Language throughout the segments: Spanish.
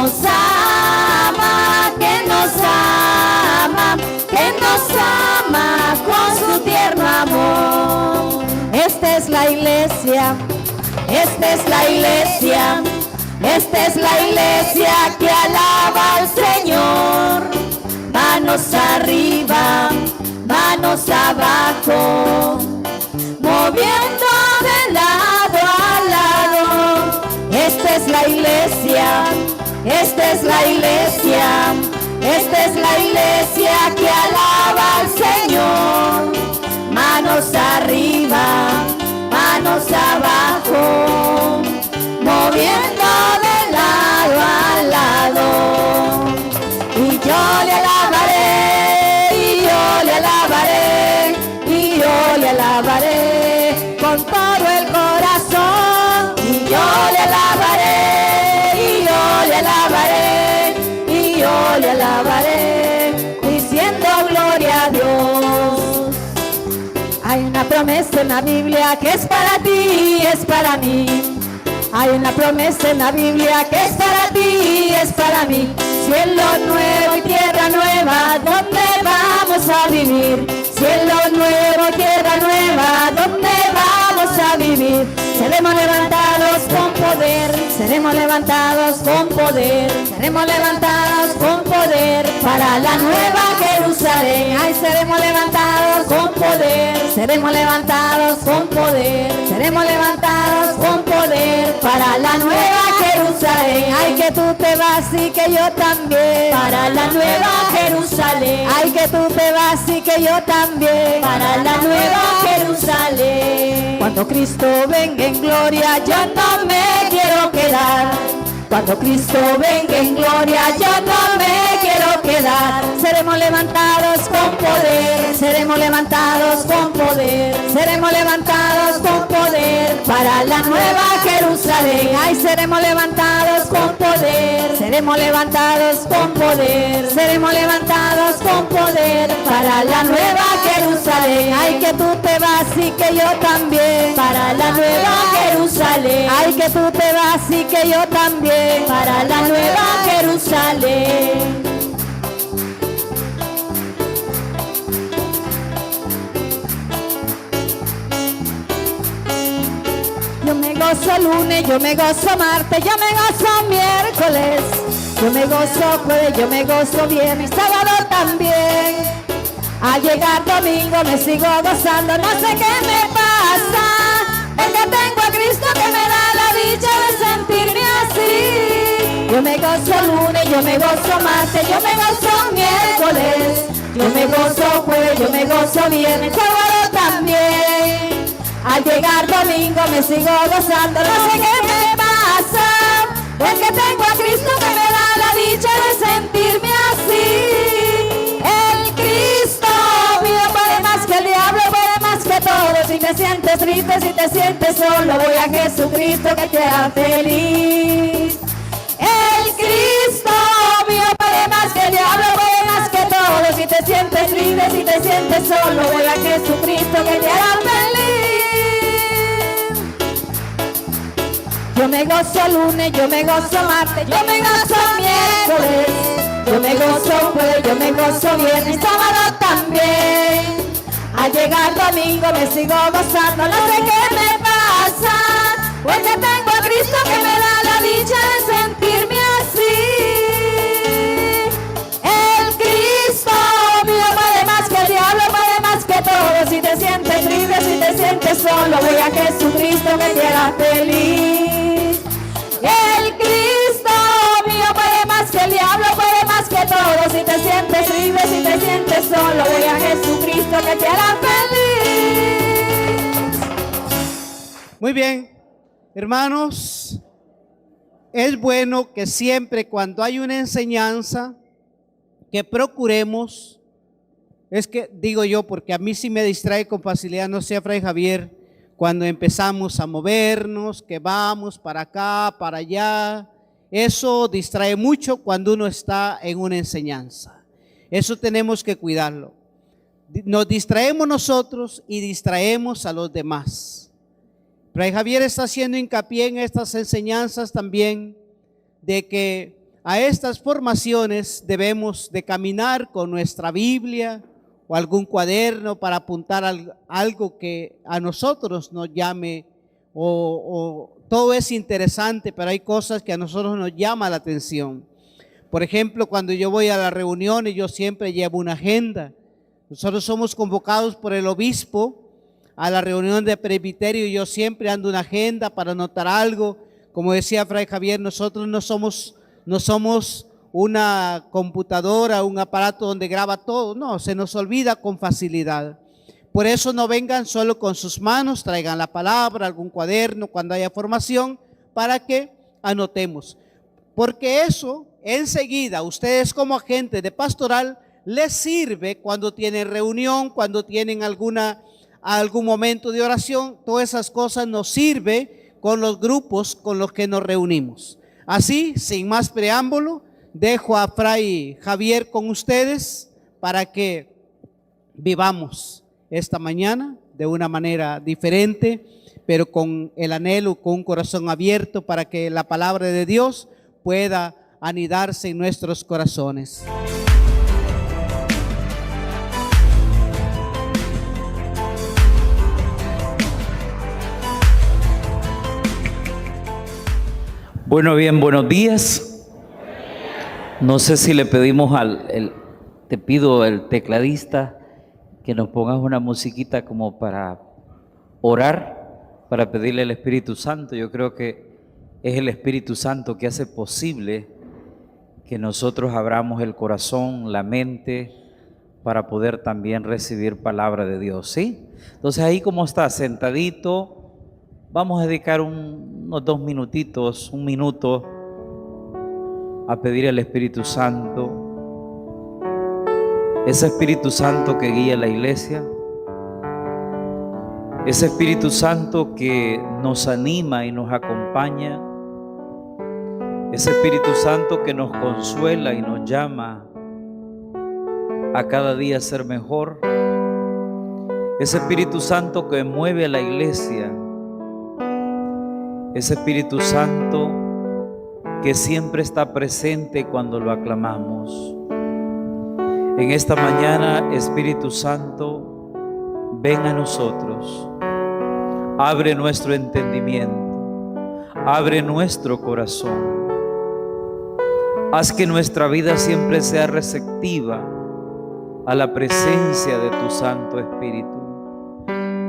nos ama, que nos ama, que nos ama con su tierno amor. Esta es la iglesia, esta es la iglesia, esta es la iglesia que alaba al Señor. Manos arriba, manos abajo, moviendo de lado a lado. Esta es la iglesia, esta es la iglesia, esta es la iglesia que alaba al Señor. Manos arriba, manos abajo, moviendo de lado a lado. Y yo le alabaré, y yo le alabaré, y yo le alabaré con todo el corazón. Y yo le alabaré, y yo le alabaré, y yo le alabaré, diciendo gloria a Dios. Hay una promesa en la Biblia que es para ti y es para mí. Hay una promesa en la Biblia que es para ti y es para mí. Cielo nuevo y tierra nueva, ¿dónde vamos a vivir? Cielo nuevo y tierra nueva, ¿dónde vamos a vivir? Seremos levantados con poder, seremos levantados con poder, seremos levantados con poder para la nueva Jerusalén. Ay, seremos levantados con poder, seremos levantados con poder, seremos levantados con poder para la nueva Jerusalén. Ay, que tú te vas y que yo también para la nueva Jerusalén. Ay, que tú te vas y que yo también para la nueva Jerusalén. Cuando Cristo venga en gloria, yo no me quiero quedar. Cuando Cristo venga en gloria, yo no me quiero quedar. Seremos levantados con poder, seremos levantados con poder, seremos levantados con poder para la nueva Jerusalén. Ay, seremos levantados con poder, seremos levantados con poder, seremos levantados con poder para la nueva Jerusalén. Ay, que tú te vas y que yo también para la nueva Jerusalén. Ay, que tú te vas y que yo también para la nueva Jerusalén. Yo me gozo lunes, yo me gozo martes, yo me gozo miércoles, yo me gozo jueves, yo me gozo viernes, sábado también. Al llegar domingo me sigo gozando, no sé qué me pasa, es que tengo a Cristo que me da la dicha de sentirme así. Yo me gozo lunes, yo me gozo martes, yo me gozo miércoles, yo me gozo jueves, yo me gozo viernes, sábado también. Al llegar domingo me sigo gozando, no sé qué me pasa, es que tengo a Cristo que me da la dicha de sentirme así. El Cristo mío puede más que el diablo, puede más que todo. Si te sientes triste, si te sientes solo, voy a Jesucristo que te hará feliz. El Cristo mío puede más que el diablo, puede más que todo. Si te sientes triste, si te sientes solo, voy a Jesucristo que te hará feliz. Yo me gozo lunes, yo me gozo martes, yo me gozo miércoles, yo me gozo jueves, yo me gozo viernes, sábado también. Al llegar domingo me sigo gozando, no sé qué me pasa, porque tengo a Cristo que me da la dicha de sentirme así. El Cristo mío puede más que el diablo, puede más que todo. Si te sientes triste, si te sientes solo, voy a Jesucristo que te hará feliz. El Cristo mío puede más que el diablo, puede más que todo. Si te sientes libre, si te sientes solo, voy a Jesucristo que te hará feliz. Muy bien, hermanos, es bueno que siempre cuando hay una enseñanza que procuremos, es que digo yo, porque a mí sí me distrae con facilidad, no sé, Fray Javier, cuando empezamos a movernos, que vamos para acá, para allá, eso distrae mucho cuando uno está en una enseñanza. Eso tenemos que cuidarlo. Nos distraemos nosotros y distraemos a los demás. Fray Javier está haciendo hincapié en estas enseñanzas también de que a estas formaciones debemos de caminar con nuestra Biblia o algún cuaderno para apuntar algo que a nosotros nos llame, o todo es interesante, pero hay cosas que a nosotros nos llama la atención. Por ejemplo, cuando yo voy a las reuniones, yo siempre llevo una agenda. Nosotros somos convocados por el obispo a la reunión de presbiterio y yo siempre ando una agenda para anotar algo. Como decía Fray Javier, nosotros no somos una computadora, un aparato donde graba todo. No, se nos olvida con facilidad. Por eso no vengan solo con sus manos, traigan la palabra, algún cuaderno cuando haya formación para que anotemos. Porque eso enseguida, ustedes como agentes de pastoral, les sirve cuando tienen reunión, cuando tienen algún momento de oración. Todas esas cosas nos sirven con los grupos con los que nos reunimos. Así, sin más preámbulo, dejo a Fray Javier con ustedes para que vivamos esta mañana de una manera diferente, pero con el anhelo, con un corazón abierto para que la palabra de Dios pueda anidarse en nuestros corazones. Bueno, bien, buenos días. No sé si le pedimos te pido al tecladista que nos pongas una musiquita como para orar, para pedirle al Espíritu Santo. Yo creo que es el Espíritu Santo que hace posible que nosotros abramos el corazón, la mente, para poder también recibir palabra de Dios, ¿sí? Entonces ahí como está, sentadito. Vamos a dedicar unos 2 minutitos, 1 minuto a pedir al Espíritu Santo, ese Espíritu Santo que guía la iglesia, ese Espíritu Santo que nos anima y nos acompaña, ese Espíritu Santo que nos consuela y nos llama a cada día ser mejor, ese Espíritu Santo que mueve a la iglesia, ese Espíritu Santo que siempre está presente cuando lo aclamamos. En esta mañana, Espíritu Santo, ven a nosotros, abre nuestro entendimiento, abre nuestro corazón, haz que nuestra vida siempre sea receptiva a la presencia de tu Santo Espíritu.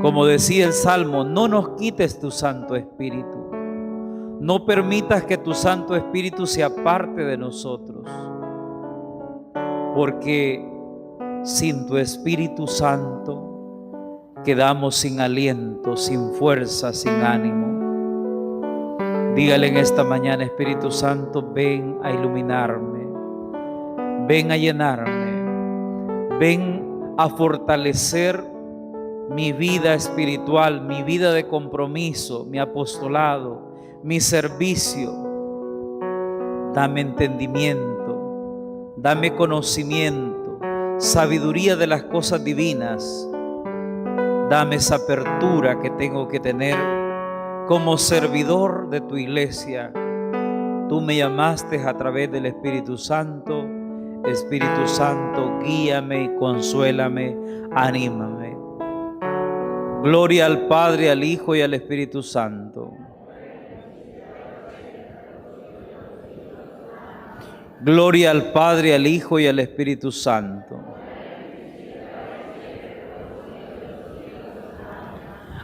Como decía el Salmo, no nos quites tu Santo Espíritu. No permitas que tu Santo Espíritu se aparte de nosotros, porque sin tu Espíritu Santo quedamos sin aliento, sin fuerza, sin ánimo. Dígale en esta mañana, Espíritu Santo, ven a iluminarme, ven a llenarme, ven a fortalecer mi vida espiritual, mi vida de compromiso, mi apostolado, mi servicio. Dame entendimiento, dame conocimiento, sabiduría de las cosas divinas. Dame esa apertura que tengo que tener como servidor de tu iglesia. Tú me llamaste a través del Espíritu Santo. Espíritu Santo, guíame, consuélame, anímame. Gloria al Padre, al Hijo y al Espíritu Santo. Gloria al Padre, al Hijo y al Espíritu Santo.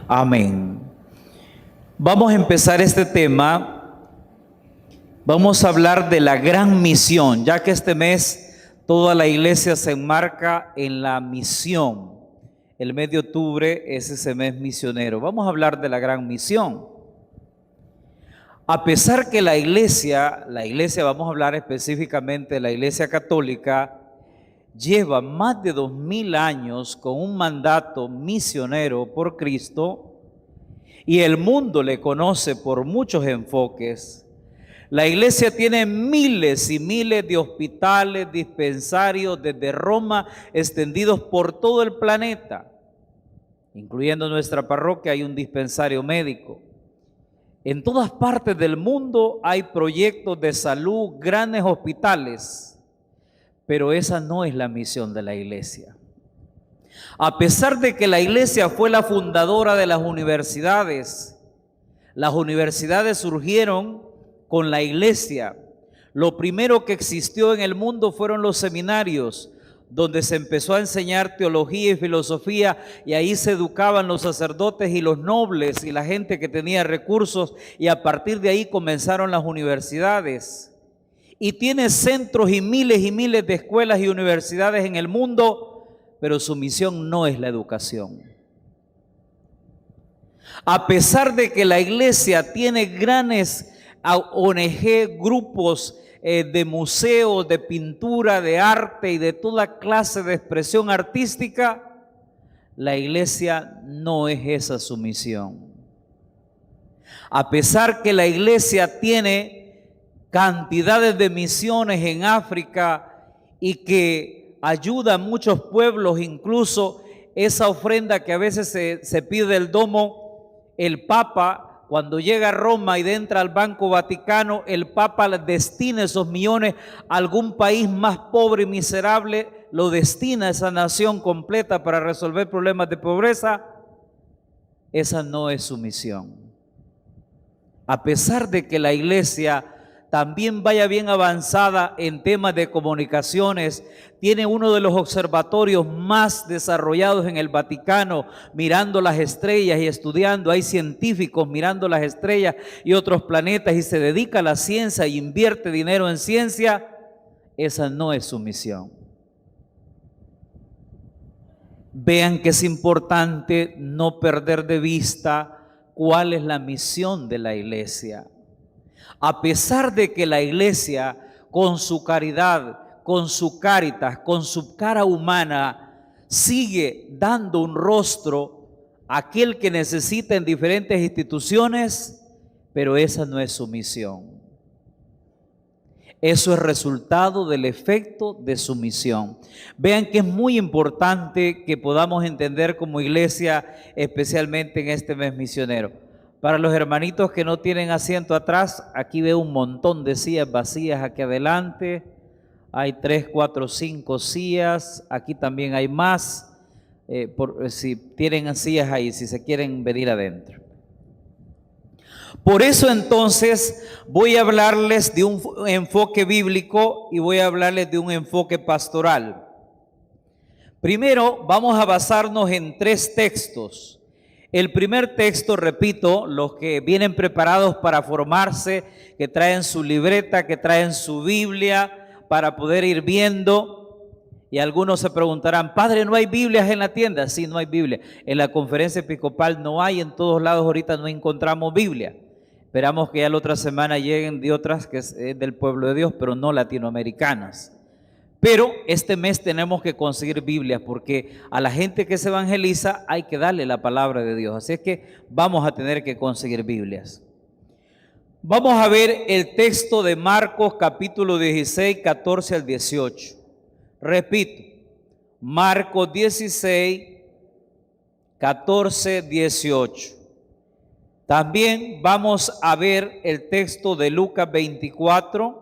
Amén. Vamos a empezar este tema. Vamos a hablar de la gran misión, ya que este mes toda la iglesia se enmarca en la misión. El mes de octubre es ese mes misionero. Vamos a hablar de la gran misión. A pesar que la iglesia, vamos a hablar específicamente de la iglesia católica, lleva más de 2000 años con un mandato misionero por Cristo y el mundo le conoce por muchos enfoques. La iglesia tiene miles y miles de hospitales, dispensarios desde Roma extendidos por todo el planeta, incluyendo nuestra parroquia hay un dispensario médico. En todas partes del mundo hay proyectos de salud, grandes hospitales, pero esa no es la misión de la iglesia. A pesar de que la iglesia fue la fundadora de las universidades surgieron con la iglesia. Lo primero que existió en el mundo fueron los seminarios, donde se empezó a enseñar teología y filosofía, y ahí se educaban los sacerdotes y los nobles y la gente que tenía recursos, y a partir de ahí comenzaron las universidades. Y tiene centros y miles de escuelas y universidades en el mundo, pero su misión no es la educación. A pesar de que la iglesia tiene grandes ONG, grupos de museos, de pintura, de arte y de toda clase de expresión artística, la iglesia no es esa su misión. A pesar que la iglesia tiene cantidades de misiones en África y que ayuda a muchos pueblos, incluso esa ofrenda que a veces se pide del domo, el Papa, cuando llega a Roma y entra al Banco Vaticano, el Papa destina esos millones a algún país más pobre y miserable, lo destina a esa nación completa para resolver problemas de pobreza. Esa no es su misión. A pesar de que la iglesia también vaya bien avanzada en temas de comunicaciones, tiene uno de los observatorios más desarrollados en el Vaticano, mirando las estrellas y estudiando. Hay científicos mirando las estrellas y otros planetas, y se dedica a la ciencia y invierte dinero en ciencia. Esa no es su misión. Vean que es importante no perder de vista cuál es la misión de la iglesia. A pesar de que la iglesia, con su caridad, con su caritas, con su cara humana, sigue dando un rostro a aquel que necesita en diferentes instituciones, pero esa no es su misión. Eso es resultado del efecto de su misión. Vean que es muy importante que podamos entender como iglesia, especialmente en este mes misionero. Para los hermanitos que no tienen asiento atrás, aquí veo un montón de sillas vacías aquí adelante. Hay 3, 4, 5 sillas. Aquí también hay más. Si tienen sillas ahí, si se quieren venir adentro. Por eso entonces voy a hablarles de un enfoque bíblico y voy a hablarles de un enfoque pastoral. Primero vamos a basarnos en 3 textos. El primer texto, repito, los que vienen preparados para formarse, que traen su libreta, que traen su Biblia para poder ir viendo. Y algunos se preguntarán, Padre, ¿no hay Biblias en la tienda? Sí, no hay Biblia. En la conferencia episcopal no hay, en todos lados ahorita no encontramos Biblia. Esperamos que ya la otra semana lleguen de otras que es del pueblo de Dios, pero no latinoamericanas. Pero este mes tenemos que conseguir Biblias, porque a la gente que se evangeliza hay que darle la palabra de Dios. Así es que vamos a tener que conseguir Biblias. Vamos a ver el texto de Marcos capítulo 16, 14 al 18. Repito, Marcos 16, 14, 18. También vamos a ver el texto de Lucas 24,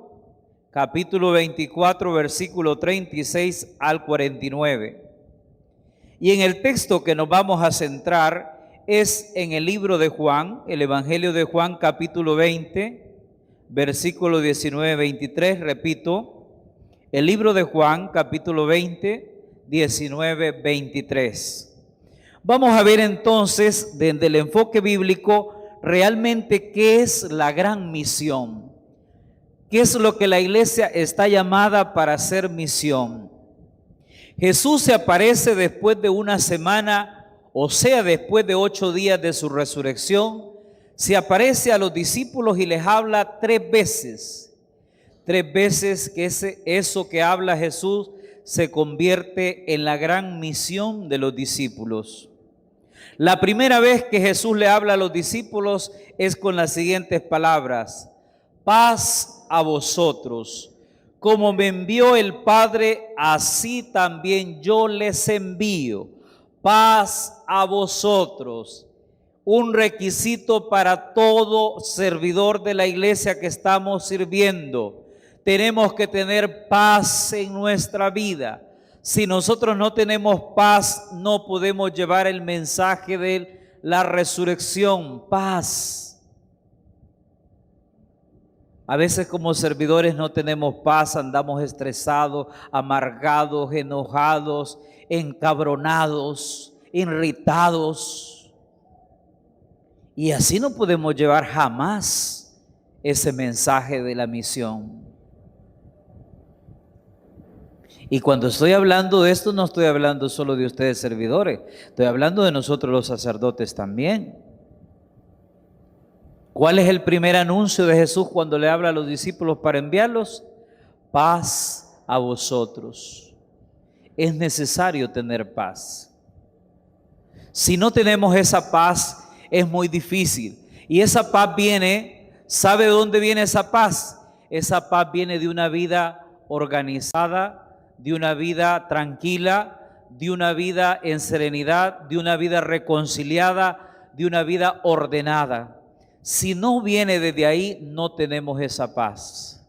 capítulo 24, versículo 36 al 49. Y en el texto que nos vamos a centrar es en el libro de Juan, el Evangelio de Juan, capítulo 20, versículo 19-23, repito, el libro de Juan, capítulo 20, 19-23. Vamos a ver entonces, desde el enfoque bíblico, realmente qué es la gran misión. ¿Qué es lo que la iglesia está llamada para hacer misión? Jesús se aparece después de una semana, o sea, después de 8 días de su resurrección, se aparece a los discípulos y les habla 3 veces. 3 veces que eso que habla Jesús se convierte en la gran misión de los discípulos. La primera vez que Jesús le habla a los discípulos es con las siguientes palabras: paz a vosotros. Como me envió el Padre, así también yo les envío. Paz a vosotros. un requisito para todo servidor de la iglesia que estamos sirviendo. Tenemos que tener paz en nuestra vida. Si nosotros no tenemos paz, no podemos llevar el mensaje de la resurrección. Paz. A veces como servidores no tenemos paz, andamos estresados, amargados, enojados, encabronados, irritados. Y así no podemos llevar jamás ese mensaje de la misión. Y cuando estoy hablando de esto, no estoy hablando solo de ustedes servidores, estoy hablando de nosotros los sacerdotes también. ¿Cuál es el primer anuncio de Jesús cuando le habla a los discípulos para enviarlos? Paz a vosotros. Es necesario tener paz. Si no tenemos esa paz, es muy difícil. Y esa paz viene, ¿sabe de dónde viene esa paz? Esa paz viene de una vida organizada, de una vida tranquila, de una vida en serenidad, de una vida reconciliada, de una vida ordenada. Si no viene desde ahí, no tenemos esa paz.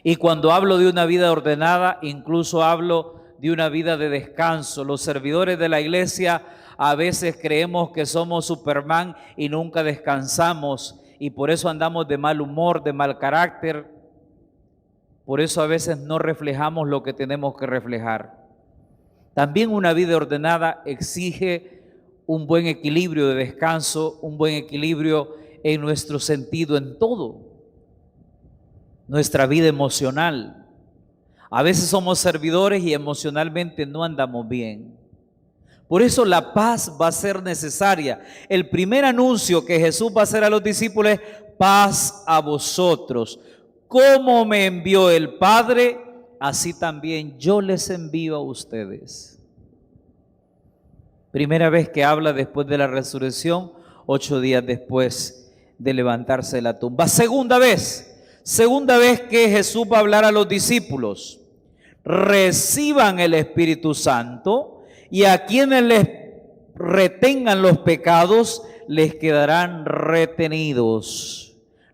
Y cuando hablo de una vida ordenada, incluso hablo de una vida de descanso. Los servidores de la iglesia a veces creemos que somos Superman y nunca descansamos, y por eso andamos de mal humor, de mal carácter. Por eso a veces no reflejamos lo que tenemos que reflejar. También una vida ordenada exige un buen equilibrio de descanso, un buen equilibrio en nuestro sentido, en todo. Nuestra vida emocional. A veces somos servidores y emocionalmente no andamos bien. Por eso la paz va a ser necesaria. El primer anuncio que Jesús va a hacer a los discípulos es: paz a vosotros. Como me envió el Padre, así también yo les envío a ustedes. Primera vez que habla después de la resurrección, 8 días después de levantarse de la tumba. Segunda vez que Jesús va a hablar a los discípulos: reciban el Espíritu Santo, y a quienes les retengan los pecados, les quedarán retenidos.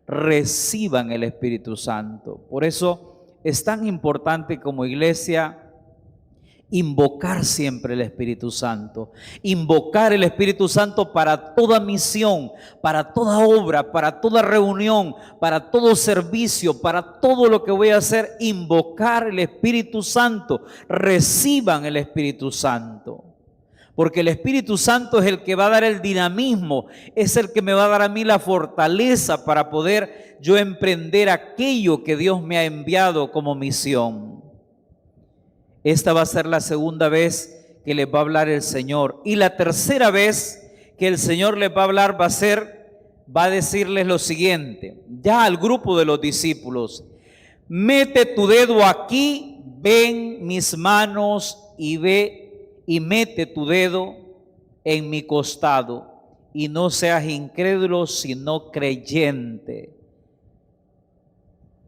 Reciban el Espíritu Santo. Por eso es tan importante como iglesia invocar siempre el Espíritu Santo. Invocar el Espíritu Santo para toda misión, para toda obra, para toda reunión, para todo servicio, para todo lo que voy a hacer. Invocar el Espíritu Santo. Reciban el Espíritu Santo. Porque el Espíritu Santo es el que va a dar el dinamismo, es el que me va a dar a mí la fortaleza para poder yo emprender aquello que Dios me ha enviado como misión. Esta va a ser la segunda vez que les va a hablar el Señor. Y la tercera vez que el Señor les va a hablar va a decirles lo siguiente, ya al grupo de los discípulos: mete tu dedo aquí, ven mis manos y ve. Y mete tu dedo en mi costado, y no seas incrédulo, sino creyente.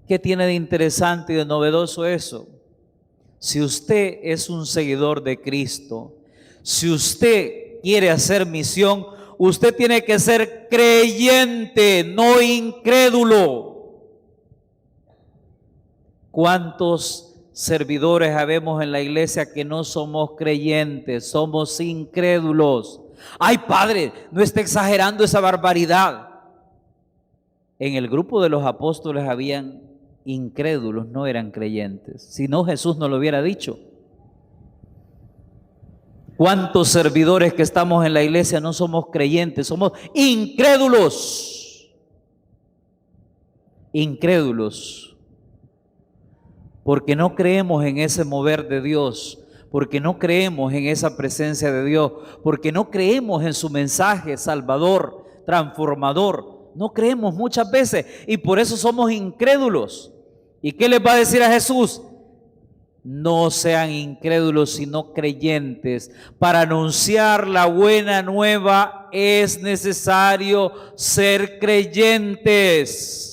¿Qué tiene de interesante y de novedoso eso? Si usted es un seguidor de Cristo, si usted quiere hacer misión, usted tiene que ser creyente, no incrédulo. ¿Cuántos servidores habemos en la iglesia que no somos creyentes, somos incrédulos? Ay, padre, no está exagerando esa barbaridad. En el grupo de los apóstoles habían incrédulos, no eran creyentes. Si no, Jesús no lo hubiera dicho. ¿Cuántos servidores que estamos en la iglesia no somos creyentes? Somos incrédulos. Incrédulos. Porque no creemos en ese mover de Dios, porque no creemos en esa presencia de Dios, porque no creemos en su mensaje salvador, transformador. No creemos muchas veces y por eso somos incrédulos. ¿Y qué les va a decir a Jesús? No sean incrédulos, sino creyentes. Para anunciar la buena nueva es necesario ser creyentes.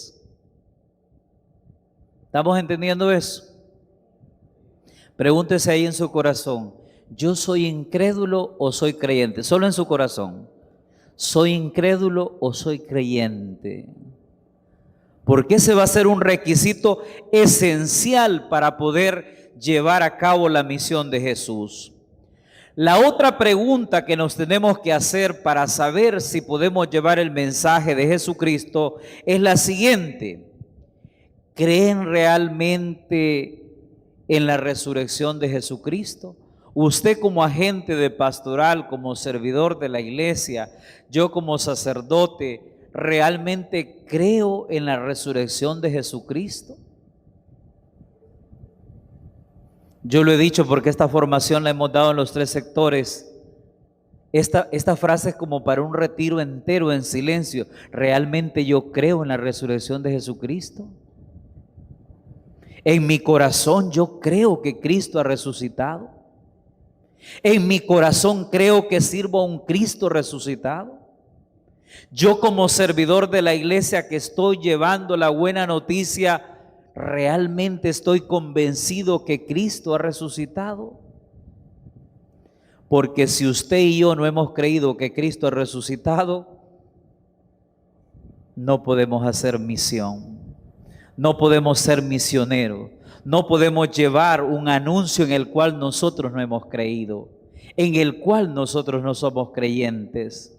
¿Estamos entendiendo eso? Pregúntese ahí en su corazón: ¿yo soy incrédulo o soy creyente? Solo en su corazón. ¿Soy incrédulo o soy creyente? Porque ese va a ser un requisito esencial para poder llevar a cabo la misión de Jesús. La otra pregunta que nos tenemos que hacer para saber si podemos llevar el mensaje de Jesucristo es la siguiente: ¿creen realmente en la resurrección de Jesucristo? Usted como agente de pastoral, como servidor de la iglesia, yo como sacerdote, ¿realmente creo en la resurrección de Jesucristo? Yo lo he dicho porque esta formación la hemos dado en los 3 sectores. Esta frase es como para un retiro entero en silencio. ¿Realmente yo creo en la resurrección de Jesucristo? En mi corazón yo creo que Cristo ha resucitado. En mi corazón creo que sirvo a un Cristo resucitado. Yo como servidor de la iglesia que estoy llevando la buena noticia, ¿realmente estoy convencido que Cristo ha resucitado? Porque si usted y yo no hemos creído que Cristo ha resucitado, no podemos hacer misión, no podemos ser misioneros, no podemos llevar un anuncio en el cual nosotros no hemos creído, en el cual nosotros no somos creyentes.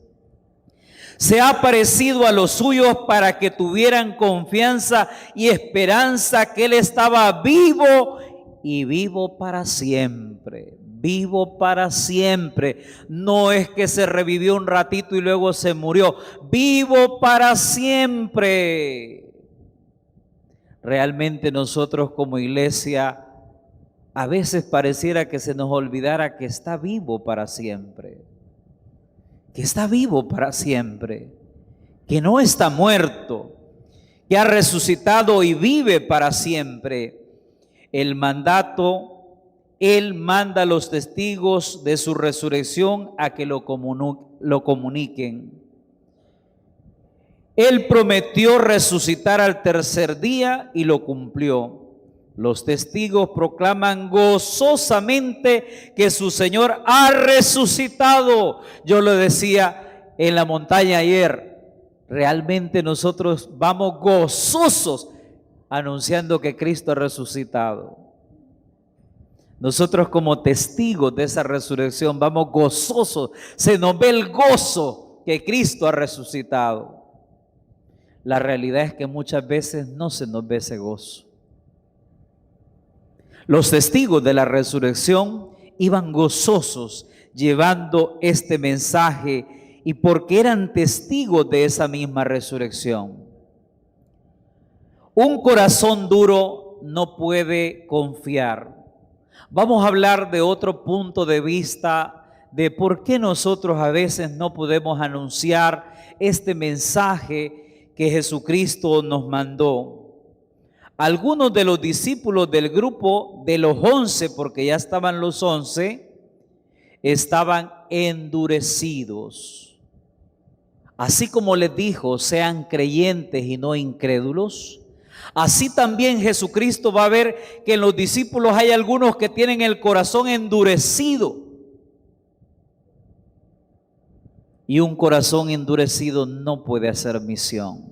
Se ha aparecido a los suyos para que tuvieran confianza y esperanza que Él estaba vivo y vivo para siempre. Vivo para siempre. No es que se revivió un ratito y luego se murió. Vivo para siempre. Realmente nosotros como iglesia a veces pareciera que se nos olvidara que está vivo para siempre. Que está vivo para siempre, que no está muerto, que ha resucitado y vive para siempre. El mandato, Él manda a los testigos de su resurrección a que lo comuniquen. Él prometió resucitar al tercer día y lo cumplió. Los testigos proclaman gozosamente que su Señor ha resucitado. Yo lo decía en la montaña ayer, realmente nosotros vamos gozosos anunciando que Cristo ha resucitado. Nosotros como testigos de esa resurrección vamos gozosos, se nos ve el gozo que Cristo ha resucitado. La realidad es que muchas veces no se nos ve ese gozo. Los testigos de la resurrección iban gozosos llevando este mensaje y porque eran testigos de esa misma resurrección. Un corazón duro no puede confiar. Vamos a hablar de otro punto de vista de por qué nosotros a veces no podemos anunciar este mensaje que Jesucristo nos mandó. Algunos de los discípulos del grupo de los 11, porque ya estaban los 11, estaban endurecidos. Así como les dijo, sean creyentes y no incrédulos, así también Jesucristo va a ver que en los discípulos hay algunos que tienen el corazón endurecido. Y un corazón endurecido no puede hacer misión.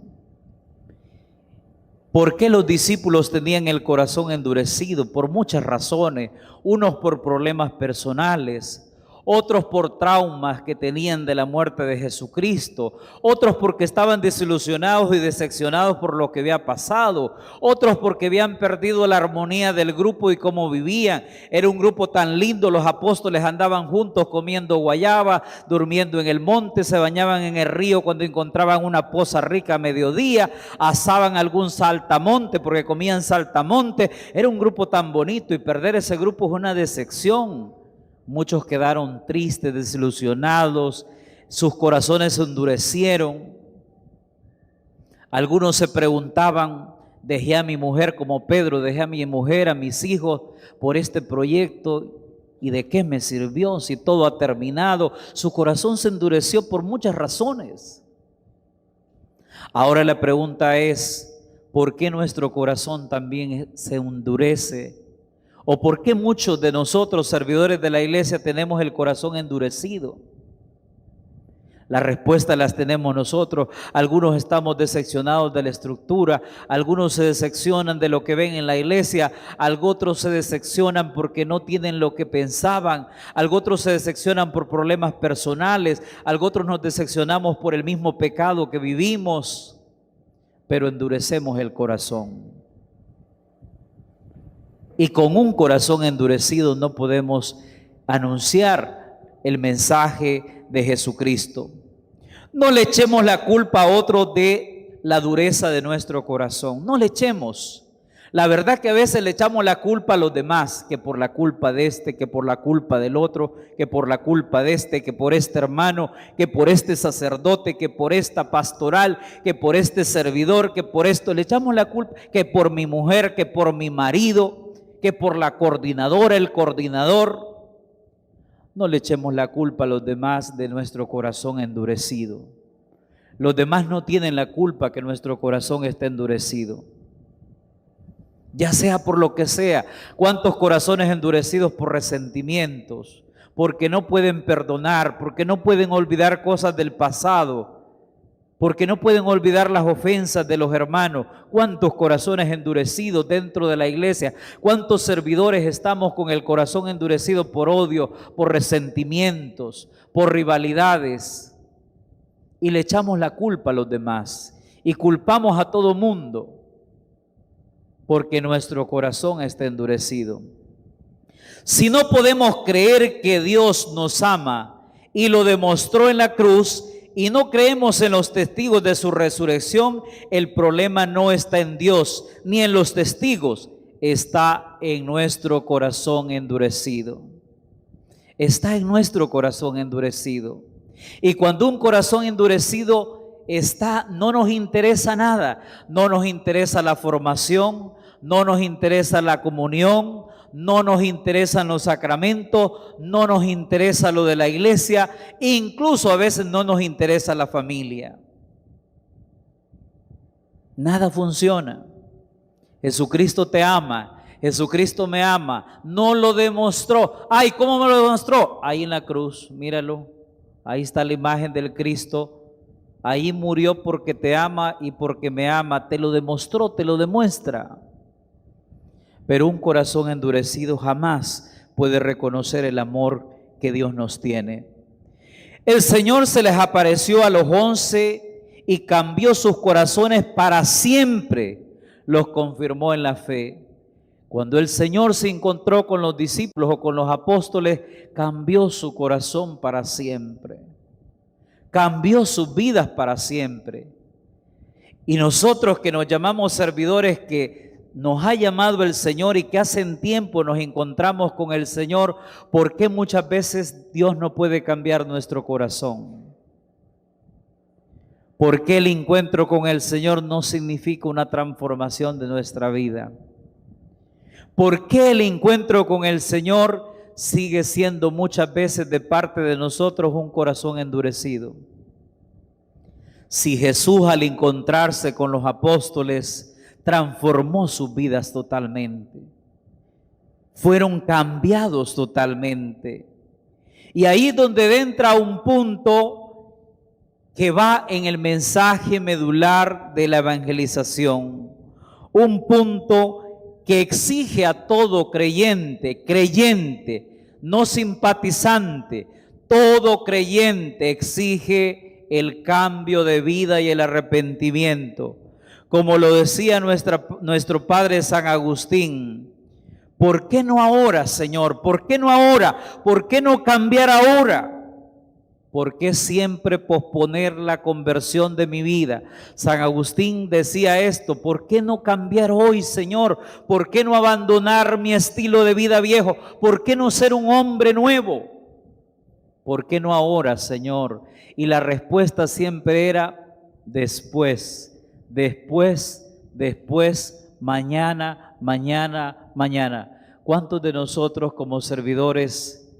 ¿Por qué los discípulos tenían el corazón endurecido? Por muchas razones, unos por problemas personales, otros por traumas que tenían de la muerte de Jesucristo, otros porque estaban desilusionados y decepcionados por lo que había pasado, otros porque habían perdido la armonía del grupo y cómo vivían. Era un grupo tan lindo, los apóstoles andaban juntos comiendo guayaba, durmiendo en el monte, se bañaban en el río cuando encontraban una poza rica a mediodía, asaban algún saltamonte porque comían saltamonte. Era un grupo tan bonito y perder ese grupo es una decepción. Muchos quedaron tristes, desilusionados, sus corazones se endurecieron. Algunos se preguntaban, dejé a mi mujer como Pedro, dejé a mi mujer, a mis hijos por este proyecto, ¿y de qué me sirvió si todo ha terminado? Su corazón se endureció por muchas razones. Ahora la pregunta es, ¿por qué nuestro corazón también se endurece? ¿O por qué muchos de nosotros, servidores de la iglesia, tenemos el corazón endurecido? Las respuestas las tenemos nosotros. Algunos estamos decepcionados de la estructura, algunos se decepcionan de lo que ven en la iglesia, otros se decepcionan porque no tienen lo que pensaban, otros se decepcionan por problemas personales, otros nos decepcionamos por el mismo pecado que vivimos, pero endurecemos el corazón. Y con un corazón endurecido no podemos anunciar el mensaje de Jesucristo. No le echemos la culpa a otros de la dureza de nuestro corazón. No le echemos. La verdad que a veces le echamos la culpa a los demás, que por la culpa de este, que por la culpa del otro, que por la culpa de este, que por este hermano, que por este sacerdote, que por esta pastoral, que por este servidor, que por esto. Le echamos la culpa, que por mi mujer, que por mi marido, que por la coordinadora, el coordinador. No le echemos la culpa a los demás de nuestro corazón endurecido. Los demás no tienen la culpa que nuestro corazón esté endurecido. Ya sea por lo que sea. ¿Cuántos corazones endurecidos por resentimientos? Porque no pueden perdonar, porque no pueden olvidar cosas del pasado, porque no pueden olvidar las ofensas de los hermanos. ¿Cuántos corazones endurecidos dentro de la iglesia? ¿Cuántos servidores estamos con el corazón endurecido por odio, por resentimientos, por rivalidades? Y le echamos la culpa a los demás y culpamos a todo mundo porque nuestro corazón está endurecido. Si no podemos creer que Dios nos ama y lo demostró en la cruz, y no creemos en los testigos de su resurrección, el problema no está en Dios ni en los testigos, está en nuestro corazón endurecido. Está en nuestro corazón endurecido. Y cuando un corazón endurecido está, no nos interesa nada, no nos interesa la formación, no nos interesa la comunión, no nos interesan los sacramentos, no nos interesa lo de la iglesia, incluso a veces no nos interesa la familia. Nada funciona. Jesucristo te ama, Jesucristo me ama, no lo demostró. Ay, ¿cómo me lo demostró? Ahí en la cruz, míralo, ahí está la imagen del Cristo, ahí murió porque te ama y porque me ama, te lo demostró, te lo demuestra. Pero un corazón endurecido jamás puede reconocer el amor que Dios nos tiene. El Señor se les apareció a los 11 y cambió sus corazones para siempre. Los confirmó en la fe. Cuando el Señor se encontró con los discípulos o con los apóstoles, cambió su corazón para siempre. Cambió sus vidas para siempre. Y nosotros que nos llamamos servidores, que nos ha llamado el Señor y que hace tiempo nos encontramos con el Señor, ¿por qué muchas veces Dios no puede cambiar nuestro corazón? ¿Por qué el encuentro con el Señor no significa una transformación de nuestra vida? ¿Por qué el encuentro con el Señor sigue siendo muchas veces de parte de nosotros un corazón endurecido? Si Jesús, al encontrarse con los apóstoles, transformó sus vidas totalmente, fueron cambiados totalmente. Y ahí es donde entra un punto que va en el mensaje medular de la evangelización, un punto que exige a todo creyente, no simpatizante, todo creyente exige el cambio de vida y el arrepentimiento. Como lo decía nuestro Padre San Agustín, ¿por qué no ahora, Señor? ¿Por qué no ahora? ¿Por qué no cambiar ahora? ¿Por qué siempre posponer la conversión de mi vida? San Agustín decía esto: ¿por qué no cambiar hoy, Señor? ¿Por qué no abandonar mi estilo de vida viejo? ¿Por qué no ser un hombre nuevo? ¿Por qué no ahora, Señor? Y la respuesta siempre era después. Después, mañana. ¿Cuántos de nosotros como servidores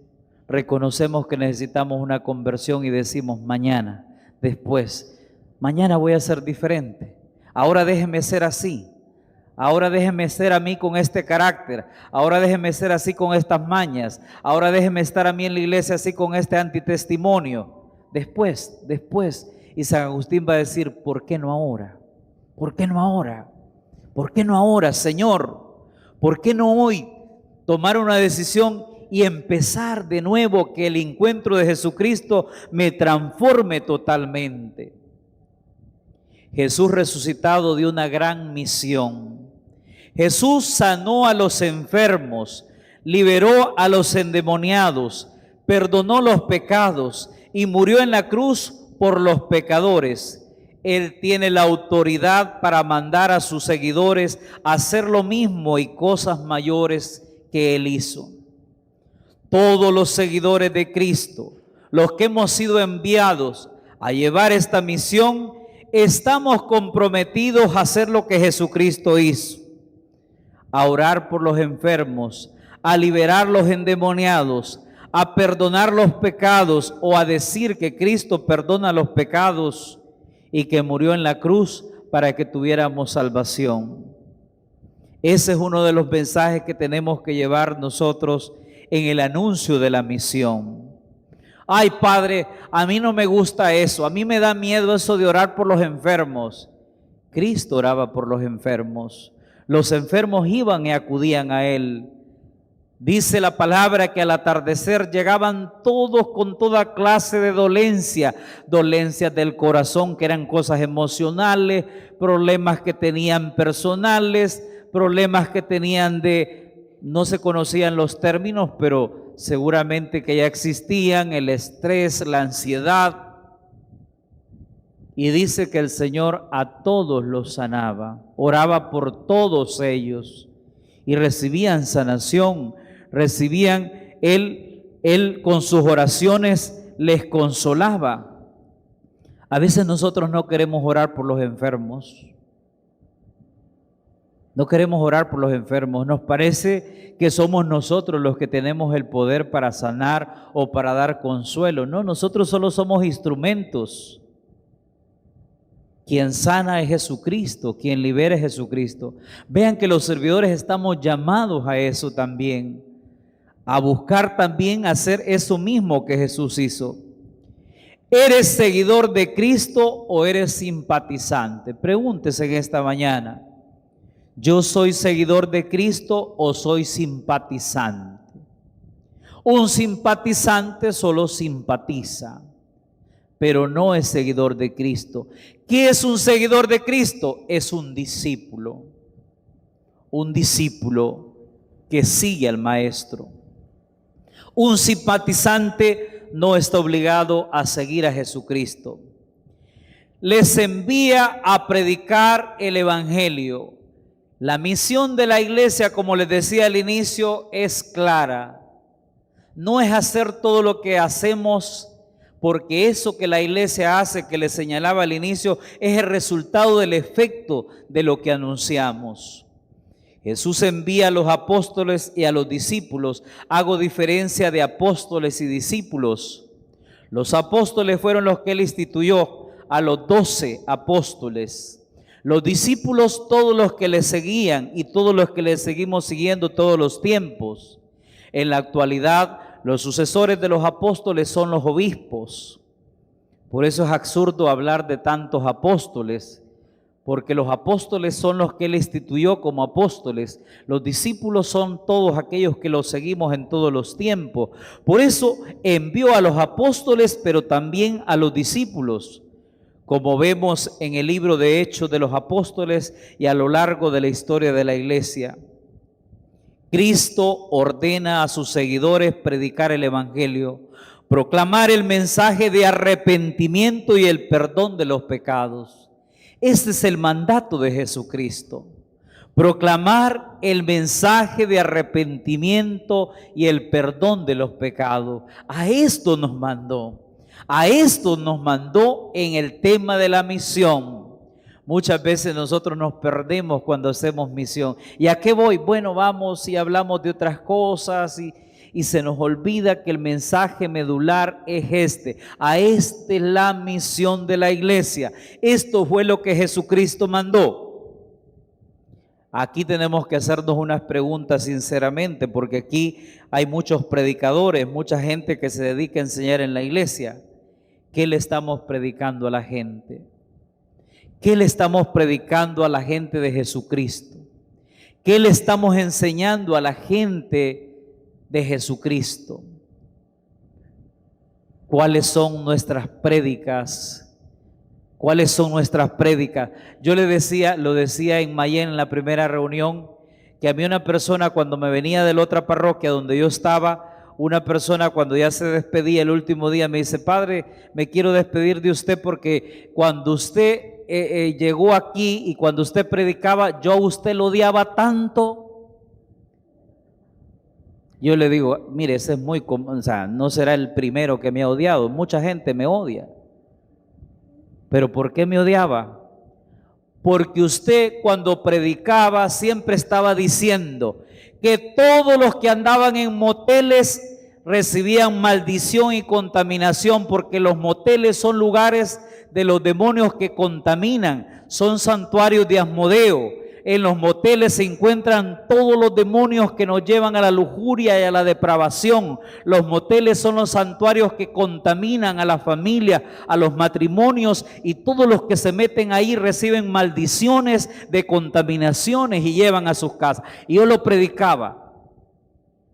reconocemos que necesitamos una conversión y decimos mañana, después, mañana voy a ser diferente, ahora déjeme ser así, Ahora déjeme ser a mí con este carácter. Ahora déjeme ser así con estas mañas. Ahora déjeme estar a mí en la iglesia así con este antitestimonio. Después. Y San Agustín va a decir, ¿por qué no ahora? ¿Por qué no ahora? ¿Por qué no ahora, Señor? ¿Por qué no hoy tomar una decisión y empezar de nuevo, que el encuentro de Jesucristo me transforme totalmente? Jesús resucitado dio una gran misión. Jesús sanó a los enfermos, liberó a los endemoniados, perdonó los pecados y murió en la cruz por los pecadores. Él tiene la autoridad para mandar a sus seguidores a hacer lo mismo y cosas mayores que Él hizo. Todos los seguidores de Cristo, los que hemos sido enviados a llevar esta misión, estamos comprometidos a hacer lo que Jesucristo hizo: a orar por los enfermos, a liberar los endemoniados, a perdonar los pecados, o a decir que Cristo perdona los pecados y que murió en la cruz para que tuviéramos salvación. Ese es uno de los mensajes que tenemos que llevar nosotros en el anuncio de la misión. Ay, Padre, a mí no me gusta eso, a mí me da miedo eso de orar por los enfermos. Cristo oraba por los enfermos. Los enfermos iban y acudían a Él. Dice la palabra que al atardecer llegaban todos con toda clase de dolencias del corazón, que eran cosas emocionales, problemas que tenían personales, problemas que tenían no se conocían los términos, pero seguramente que ya existían: el estrés, la ansiedad. Y dice que el Señor a todos los sanaba, oraba por todos ellos y recibían sanación, Él con sus oraciones les consolaba. A veces nosotros no queremos orar por los enfermos. No queremos orar por los enfermos. Nos parece que somos nosotros los que tenemos el poder para sanar o para dar consuelo. No, nosotros solo somos instrumentos. Quien sana es Jesucristo, quien libera es Jesucristo. Vean que los servidores estamos llamados a eso también, a buscar también hacer eso mismo que Jesús hizo. ¿Eres seguidor de Cristo o eres simpatizante? Pregúntese en esta mañana. ¿Yo soy seguidor de Cristo o soy simpatizante? Un simpatizante solo simpatiza, pero no es seguidor de Cristo. ¿Qué es un seguidor de Cristo? Es un discípulo que sigue al Maestro. Un simpatizante no está obligado a seguir a Jesucristo. Les envía a predicar el Evangelio. La misión de la iglesia, como les decía al inicio, es clara. No es hacer todo lo que hacemos, porque eso que la iglesia hace, que les señalaba al inicio, es el resultado del efecto de lo que anunciamos. Jesús envía a los apóstoles y a los discípulos. Hago diferencia de apóstoles y discípulos. Los apóstoles fueron los que Él instituyó, a los 12 apóstoles. Los discípulos, todos los que le seguían y todos los que le seguimos siguiendo todos los tiempos. En la actualidad, los sucesores de los apóstoles son los obispos. Por eso es absurdo hablar de tantos apóstoles, porque los apóstoles son los que Él instituyó como apóstoles. Los discípulos son todos aquellos que los seguimos en todos los tiempos. Por eso envió a los apóstoles, pero también a los discípulos, como vemos en el libro de Hechos de los Apóstoles y a lo largo de la historia de la iglesia. Cristo ordena a sus seguidores predicar el Evangelio, proclamar el mensaje de arrepentimiento y el perdón de los pecados. Este es el mandato de Jesucristo: proclamar el mensaje de arrepentimiento y el perdón de los pecados. A esto nos mandó. A esto nos mandó en el tema de la misión. Muchas veces nosotros nos perdemos cuando hacemos misión. ¿Y a qué voy? Bueno, vamos y hablamos de otras cosas y se nos olvida que el mensaje medular es este. A esta es la misión de la iglesia. Esto fue lo que Jesucristo mandó. Aquí tenemos que hacernos unas preguntas sinceramente, porque aquí hay muchos predicadores, mucha gente que se dedica a enseñar en la iglesia. ¿Qué le estamos predicando a la gente? ¿Qué le estamos predicando a la gente de Jesucristo? ¿Qué le estamos enseñando a la gente de Jesucristo? ¿Cuáles son nuestras prédicas? ¿Cuáles son nuestras prédicas? Yo lo decía en Mayén en la primera reunión, que a mí una persona cuando me venía de la otra parroquia donde yo estaba, una persona cuando ya se despedía el último día me dice: padre, me quiero despedir de usted porque cuando usted llegó aquí y cuando usted predicaba, yo a usted lo odiaba tanto. Yo le digo: mire, ese es muy común, o sea, no será el primero que me ha odiado, mucha gente me odia. ¿Pero por qué me odiaba? Porque usted cuando predicaba siempre estaba diciendo que todos los que andaban en moteles recibían maldición y contaminación, porque los moteles son lugares de los demonios que contaminan, son santuarios de Asmodeo. En los moteles se encuentran todos los demonios que nos llevan a la lujuria y a la depravación. Los moteles son los santuarios que contaminan a la familia, a los matrimonios, y todos los que se meten ahí reciben maldiciones de contaminaciones y llevan a sus casas. Y yo lo predicaba.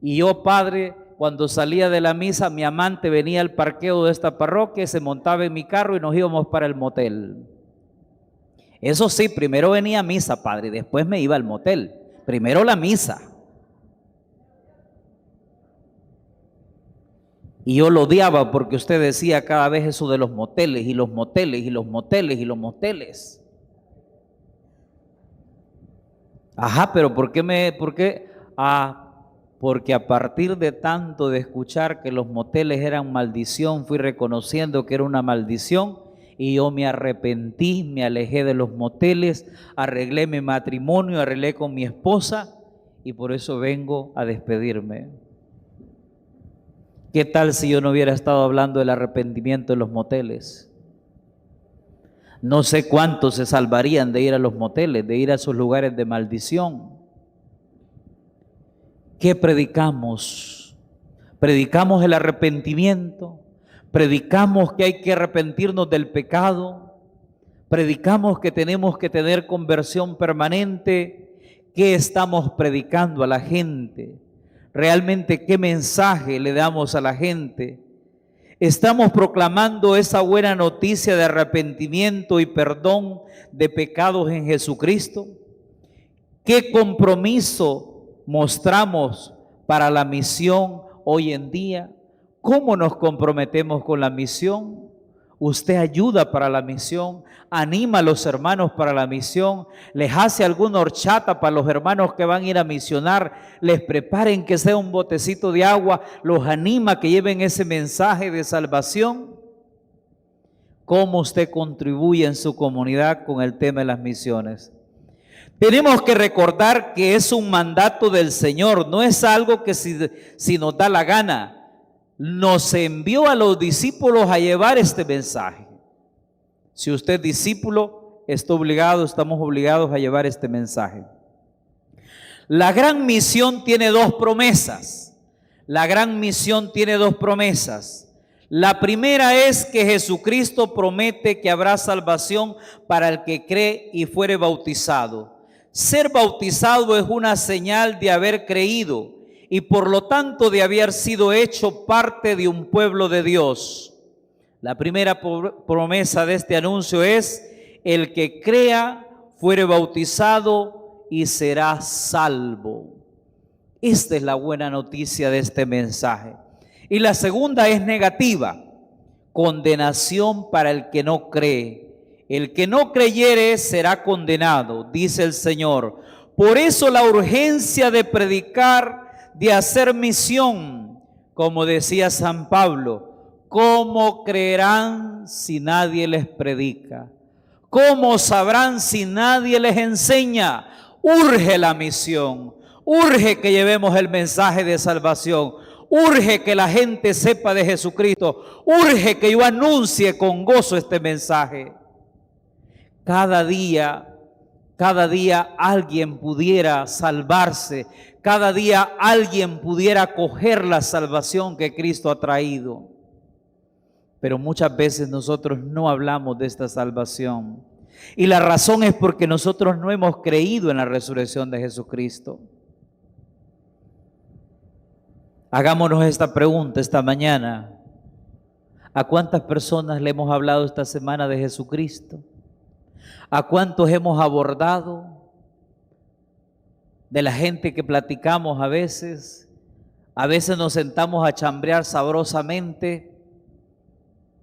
Y yo, padre, cuando salía de la misa, mi amante venía al parqueo de esta parroquia, se montaba en mi carro y nos íbamos para el motel. Eso sí, primero venía a misa, padre, y después me iba al motel. Primero la misa. Y yo lo odiaba porque usted decía cada vez eso de los moteles, y los moteles, y los moteles, y los moteles. Ajá, pero ¿por qué? Porque a partir de tanto de escuchar que los moteles eran maldición, fui reconociendo que era una maldición. Y yo me arrepentí, me alejé de los moteles, arreglé mi matrimonio, arreglé con mi esposa, y por eso vengo a despedirme. ¿Qué tal si yo no hubiera estado hablando del arrepentimiento de los moteles? No sé cuántos se salvarían de ir a los moteles, de ir a esos lugares de maldición. ¿Qué predicamos? ¿Predicamos el arrepentimiento? Predicamos que hay que arrepentirnos del pecado, predicamos que tenemos que tener conversión permanente. ¿Qué estamos predicando a la gente? ¿Realmente qué mensaje le damos a la gente? ¿Estamos proclamando esa buena noticia de arrepentimiento y perdón de pecados en Jesucristo? ¿Qué compromiso mostramos para la misión hoy en día? ¿Cómo nos comprometemos con la misión? Usted ayuda para la misión, anima a los hermanos para la misión, les hace alguna horchata para los hermanos que van a ir a misionar, les preparen que sea un botecito de agua, los anima a que lleven ese mensaje de salvación. ¿Cómo usted contribuye en su comunidad con el tema de las misiones? Tenemos que recordar que es un mandato del Señor, no es algo que si nos da la gana. Nos envió a los discípulos a llevar este mensaje. Si usted es discípulo, estamos obligados a llevar este mensaje. La gran misión tiene dos promesas. La gran misión tiene dos promesas. La primera es que Jesucristo promete que habrá salvación para el que cree y fuere bautizado. Ser bautizado es una señal de haber creído y por lo tanto de haber sido hecho parte de un pueblo de Dios. La primera promesa de este anuncio es: el que crea fuere bautizado y será salvo. Esta es la buena noticia de este mensaje. Y la segunda es negativa: condenación para el que no cree. El que no creyere será condenado, dice el Señor. Por eso la urgencia de predicar, de hacer misión, como decía San Pablo: ¿cómo creerán si nadie les predica? ¿Cómo sabrán si nadie les enseña? Urge la misión, urge que llevemos el mensaje de salvación, urge que la gente sepa de Jesucristo, urge que yo anuncie con gozo este mensaje. Cada día cada día alguien pudiera salvarse, cada día alguien pudiera coger la salvación que Cristo ha traído. Pero muchas veces nosotros no hablamos de esta salvación. Y la razón es porque nosotros no hemos creído en la resurrección de Jesucristo. Hagámonos esta pregunta esta mañana. ¿A cuántas personas le hemos hablado esta semana de Jesucristo? ¿A cuántos hemos abordado? De la gente que platicamos a veces nos sentamos a chambrear sabrosamente.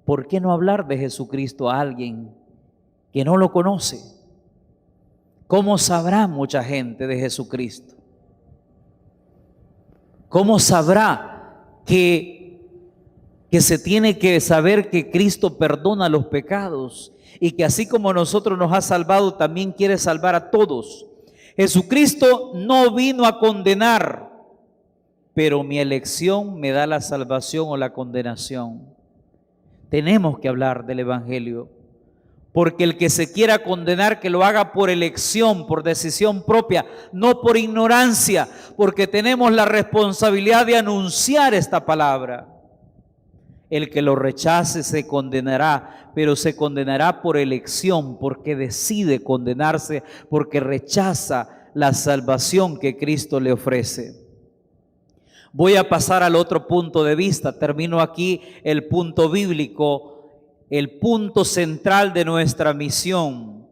¿Por qué no hablar de Jesucristo a alguien que no lo conoce? ¿Cómo sabrá mucha gente de Jesucristo? ¿Cómo sabrá que se tiene que saber que Cristo perdona los pecados y que así como nosotros nos ha salvado, también quiere salvar a todos? Jesucristo no vino a condenar, pero mi elección me da la salvación o la condenación. Tenemos que hablar del Evangelio, porque el que se quiera condenar, que lo haga por elección, por decisión propia, no por ignorancia, porque tenemos la responsabilidad de anunciar esta palabra. El que lo rechace se condenará, pero se condenará por elección, porque decide condenarse, porque rechaza la salvación que Cristo le ofrece. Voy a pasar al otro punto de vista. Termino aquí el punto bíblico, el punto central de nuestra misión.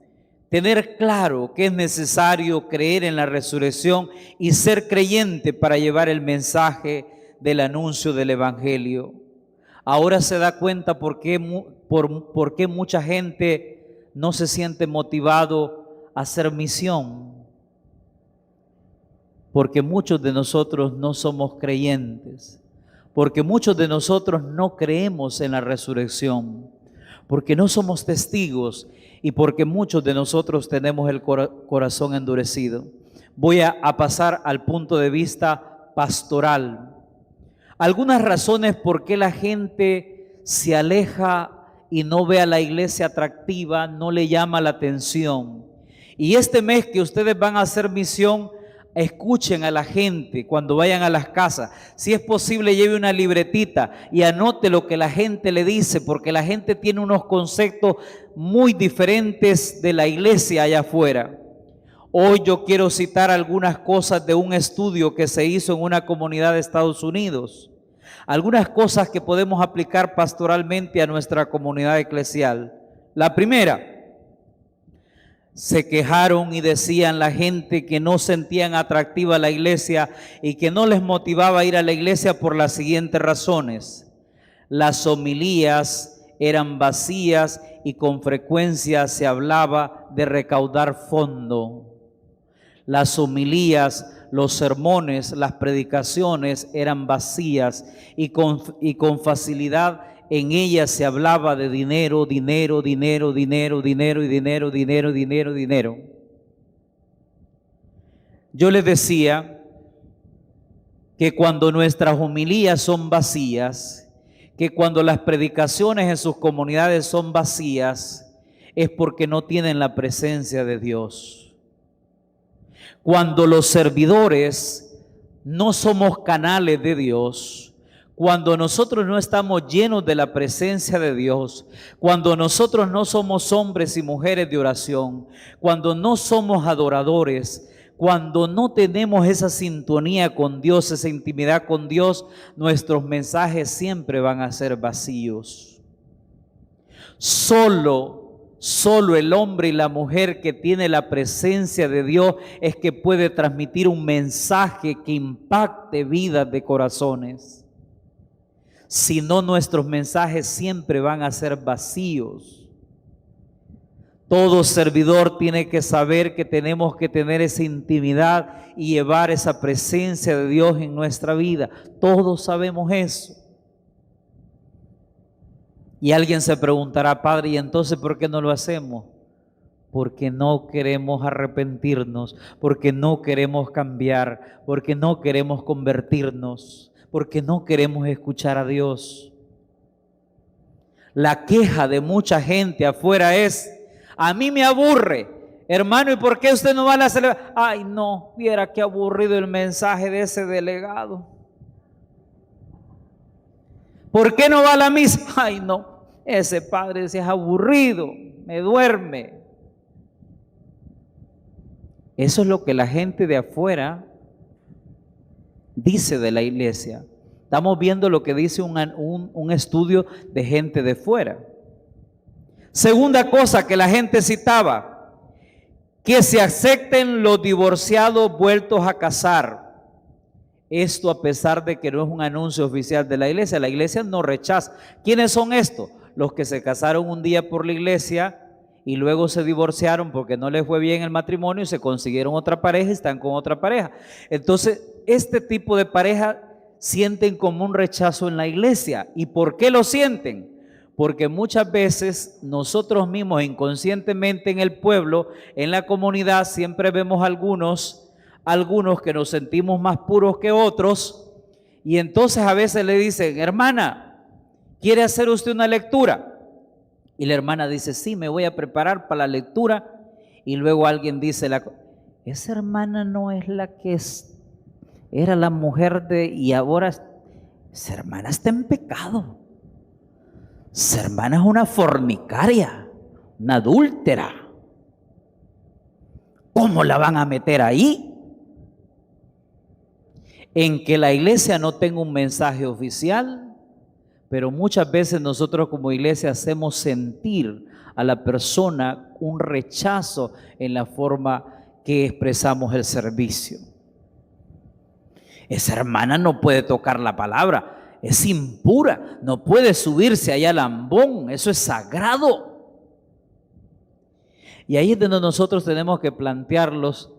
Tener claro que es necesario creer en la resurrección y ser creyente para llevar el mensaje del anuncio del Evangelio. Ahora se da cuenta por qué mucha gente no se siente motivado a hacer misión. Porque muchos de nosotros no somos creyentes, porque muchos de nosotros no creemos en la resurrección, porque no somos testigos y porque muchos de nosotros tenemos el corazón endurecido. Voy a pasar al punto de vista pastoral. Algunas razones por qué la gente se aleja y no ve a la iglesia atractiva, no le llama la atención. Y este mes que ustedes van a hacer misión, escuchen a la gente cuando vayan a las casas. Si es posible, lleve una libretita y anote lo que la gente le dice, porque la gente tiene unos conceptos muy diferentes de la iglesia allá afuera. Hoy yo quiero citar algunas cosas de un estudio que se hizo en una comunidad de Estados Unidos. Algunas cosas que podemos aplicar pastoralmente a nuestra comunidad eclesial. La primera, se quejaron y decían la gente que no sentían atractiva la iglesia y que no les motivaba a ir a la iglesia por las siguientes razones. Las homilías eran vacías y con frecuencia se hablaba de recaudar fondo. Las homilías, los sermones, las predicaciones eran vacías y con facilidad en ellas se hablaba de dinero, dinero, dinero, dinero, dinero y dinero, dinero, dinero, dinero. Yo les decía que cuando nuestras homilías son vacías, que cuando las predicaciones en sus comunidades son vacías, es porque no tienen la presencia de Dios. Cuando los servidores no somos canales de Dios, cuando nosotros no estamos llenos de la presencia de Dios, cuando nosotros no somos hombres y mujeres de oración, cuando no somos adoradores, cuando no tenemos esa sintonía con Dios, esa intimidad con Dios, nuestros mensajes siempre van a ser vacíos. Solo el hombre y la mujer que tiene la presencia de Dios es que puede transmitir un mensaje que impacte vidas de corazones. Si no, nuestros mensajes siempre van a ser vacíos. Todo servidor tiene que saber que tenemos que tener esa intimidad y llevar esa presencia de Dios en nuestra vida. Todos sabemos eso. Y alguien se preguntará, Padre, ¿y entonces por qué no lo hacemos? Porque no queremos arrepentirnos, porque no queremos cambiar, porque no queremos convertirnos, porque no queremos escuchar a Dios. La queja de mucha gente afuera es, a mí me aburre Hermano, ¿y por qué usted no va a la celebración? Ay, no, viera qué aburrido el mensaje de ese delegado. ¿Por qué no va a la misa? Ay, no, ese padre es aburrido, me duerme. Eso es lo que la gente de afuera dice de la iglesia. Estamos viendo lo que dice un estudio de gente de fuera. Segunda cosa que la gente citaba, que se acepten los divorciados vueltos a casar. Esto a pesar de que no es un anuncio oficial de la iglesia no rechaza. ¿Quiénes son estos? Los que se casaron un día por la iglesia y luego se divorciaron porque no les fue bien el matrimonio y se consiguieron otra pareja y están con otra pareja. Entonces, este tipo de pareja sienten como un rechazo en la iglesia. ¿Y por qué lo sienten? Porque muchas veces nosotros mismos inconscientemente en el pueblo, en la comunidad, siempre vemos algunos que nos sentimos más puros que otros, y entonces a veces le dicen, hermana, ¿quiere hacer usted una lectura? Y la hermana dice, sí, me voy a preparar para la lectura, y luego alguien dice, esa hermana no es la que era la mujer y ahora esa hermana está en pecado. Esa hermana es una fornicaria, una adúltera. ¿Cómo la van a meter ahí? En que la iglesia no tenga un mensaje oficial, pero muchas veces nosotros como iglesia hacemos sentir a la persona un rechazo en la forma que expresamos el servicio. Esa hermana no puede tocar la palabra, es impura, no puede subirse allá al ambón, eso es sagrado. Y ahí es donde nosotros tenemos que plantearlos,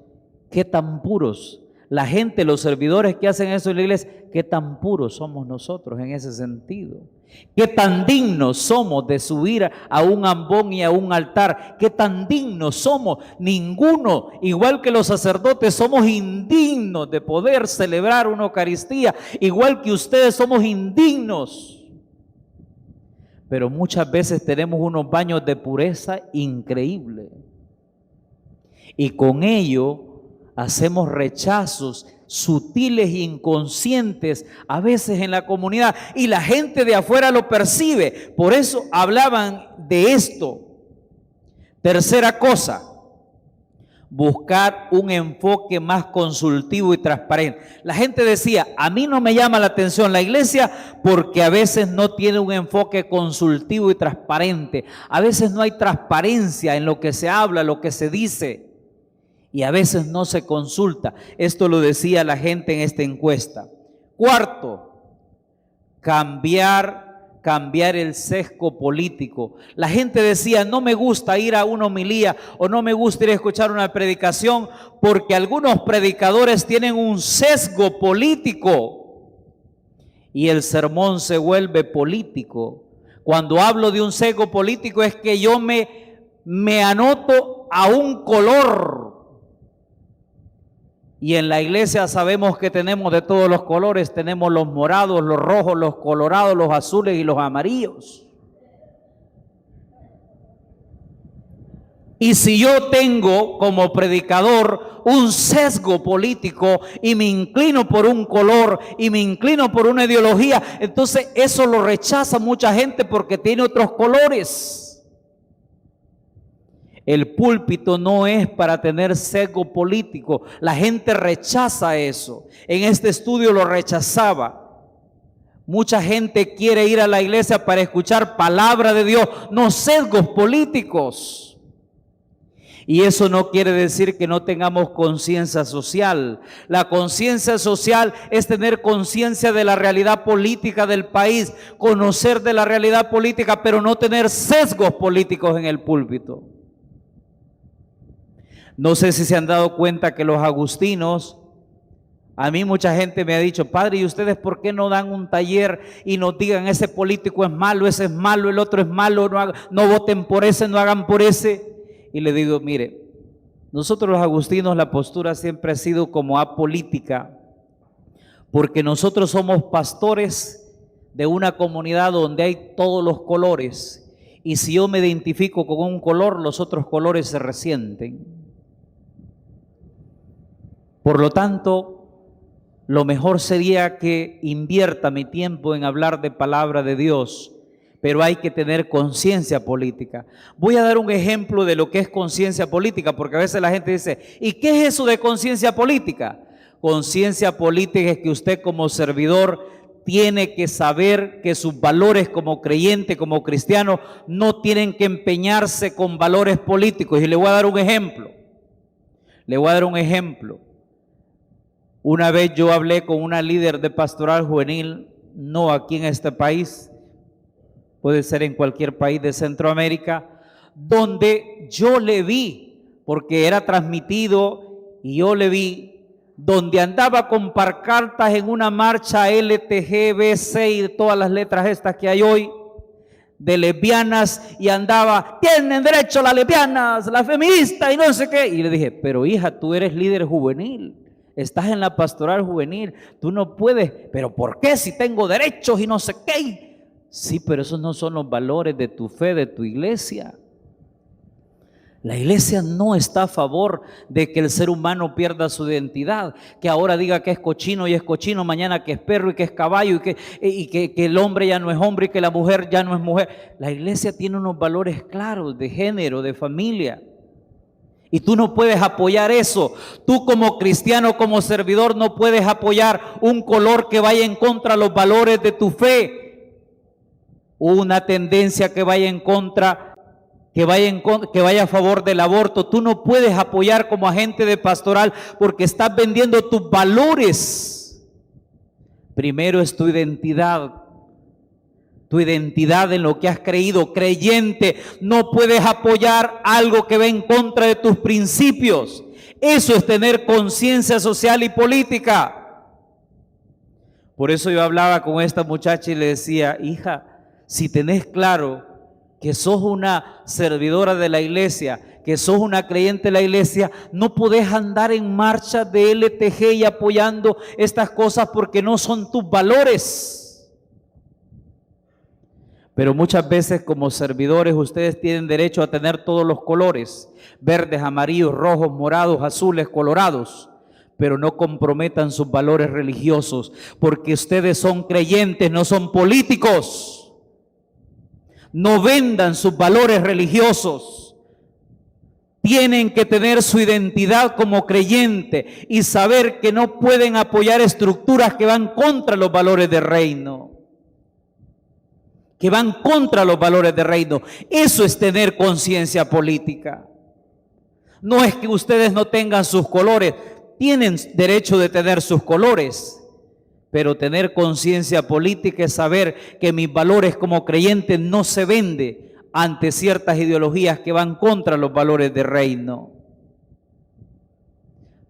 qué tan puros. La gente, los servidores que hacen eso en la iglesia, qué tan puros somos nosotros en ese sentido. Qué tan dignos somos de subir a un ambón y a un altar. Qué tan dignos somos. Ninguno, igual que los sacerdotes, somos indignos de poder celebrar una Eucaristía. Igual que ustedes somos indignos. Pero muchas veces tenemos unos baños de pureza increíbles. Y con ello hacemos rechazos sutiles e inconscientes a veces en la comunidad y la gente de afuera lo percibe. Por eso hablaban de esto. Tercera cosa, buscar un enfoque más consultivo y transparente. La gente decía, a mí no me llama la atención la iglesia porque a veces no tiene un enfoque consultivo y transparente. A veces no hay transparencia en lo que se habla, lo que se dice. Y a veces no se consulta. Esto lo decía la gente en esta encuesta. Cuarto, cambiar el sesgo político. La gente decía, no me gusta ir a una homilía o no me gusta ir a escuchar una predicación porque algunos predicadores tienen un sesgo político y el sermón se vuelve político. Cuando hablo de un sesgo político es que yo me anoto a un color. Y en la iglesia sabemos que tenemos de todos los colores, tenemos los morados, los rojos, los colorados, los azules y los amarillos. Y si yo tengo como predicador un sesgo político y me inclino por un color y me inclino por una ideología, entonces eso lo rechaza mucha gente porque tiene otros colores. El púlpito no es para tener sesgo político. La gente rechaza eso. En este estudio lo rechazaba. Mucha gente quiere ir a la iglesia para escuchar palabra de Dios, no sesgos políticos. Y eso no quiere decir que no tengamos conciencia social. La conciencia social es tener conciencia de la realidad política del país, conocer de la realidad política, pero no tener sesgos políticos en el púlpito. No sé si se han dado cuenta que los agustinos, a mí mucha gente me ha dicho, padre, ¿y ustedes por qué no dan un taller y nos digan ese político es malo, ese es malo, el otro es malo, no voten por ese, no hagan por ese? Y le digo, mire, nosotros los agustinos la postura siempre ha sido como apolítica, porque nosotros somos pastores de una comunidad donde hay todos los colores, y si yo me identifico con un color, los otros colores se resienten. Por lo tanto, lo mejor sería que invierta mi tiempo en hablar de palabra de Dios, pero hay que tener conciencia política. Voy a dar un ejemplo de lo que es conciencia política, porque a veces la gente dice, ¿y qué es eso de conciencia política? Conciencia política es que usted como servidor tiene que saber que sus valores como creyente, como cristiano, no tienen que empeñarse con valores políticos. Y le voy a dar un ejemplo. Una vez yo hablé con una líder de pastoral juvenil, no aquí en este país, puede ser en cualquier país de Centroamérica, donde yo le vi, porque era transmitido y yo le vi, donde andaba con pancartas en una marcha LGTB y todas las letras estas que hay hoy, de lesbianas, y andaba, tienen derecho las lesbianas, las feministas y no sé qué. Y le dije, pero hija, tú eres líder juvenil, estás en la pastoral juvenil, tú no puedes, pero ¿por qué si tengo derechos y no sé qué? Sí, pero esos no son los valores de tu fe, de tu iglesia. La iglesia no está a favor de que el ser humano pierda su identidad, que ahora diga que es cochino y es cochino, mañana que es perro y que es caballo y que el hombre ya no es hombre y que la mujer ya no es mujer. La iglesia tiene unos valores claros de género, de familia. Y tú no puedes apoyar eso. Tú como cristiano, como servidor, no puedes apoyar un color que vaya en contra de los valores de tu fe. Una tendencia que vaya en contra, que vaya a favor del aborto. Tú no puedes apoyar como agente de pastoral porque estás vendiendo tus valores. Primero es tu identidad en lo que has creído. Creyente, no puedes apoyar algo que va en contra de tus principios. Eso es tener conciencia social y política. Por eso yo hablaba con esta muchacha y le decía, hija, si tenés claro que sos una servidora de la iglesia, que sos una creyente de la iglesia, no podés andar en marcha de LTG y apoyando estas cosas porque no son tus valores. Pero muchas veces como servidores ustedes tienen derecho a tener todos los colores, verdes, amarillos, rojos, morados, azules, colorados, pero no comprometan sus valores religiosos, porque ustedes son creyentes, no son políticos. No vendan sus valores religiosos. Tienen que tener su identidad como creyente y saber que no pueden apoyar estructuras que van contra los valores del reino. Que van contra los valores del reino. Eso es tener conciencia política. No es que ustedes no tengan sus colores, tienen derecho de tener sus colores, pero tener conciencia política es saber que mis valores como creyente no se vende ante ciertas ideologías que van contra los valores del reino.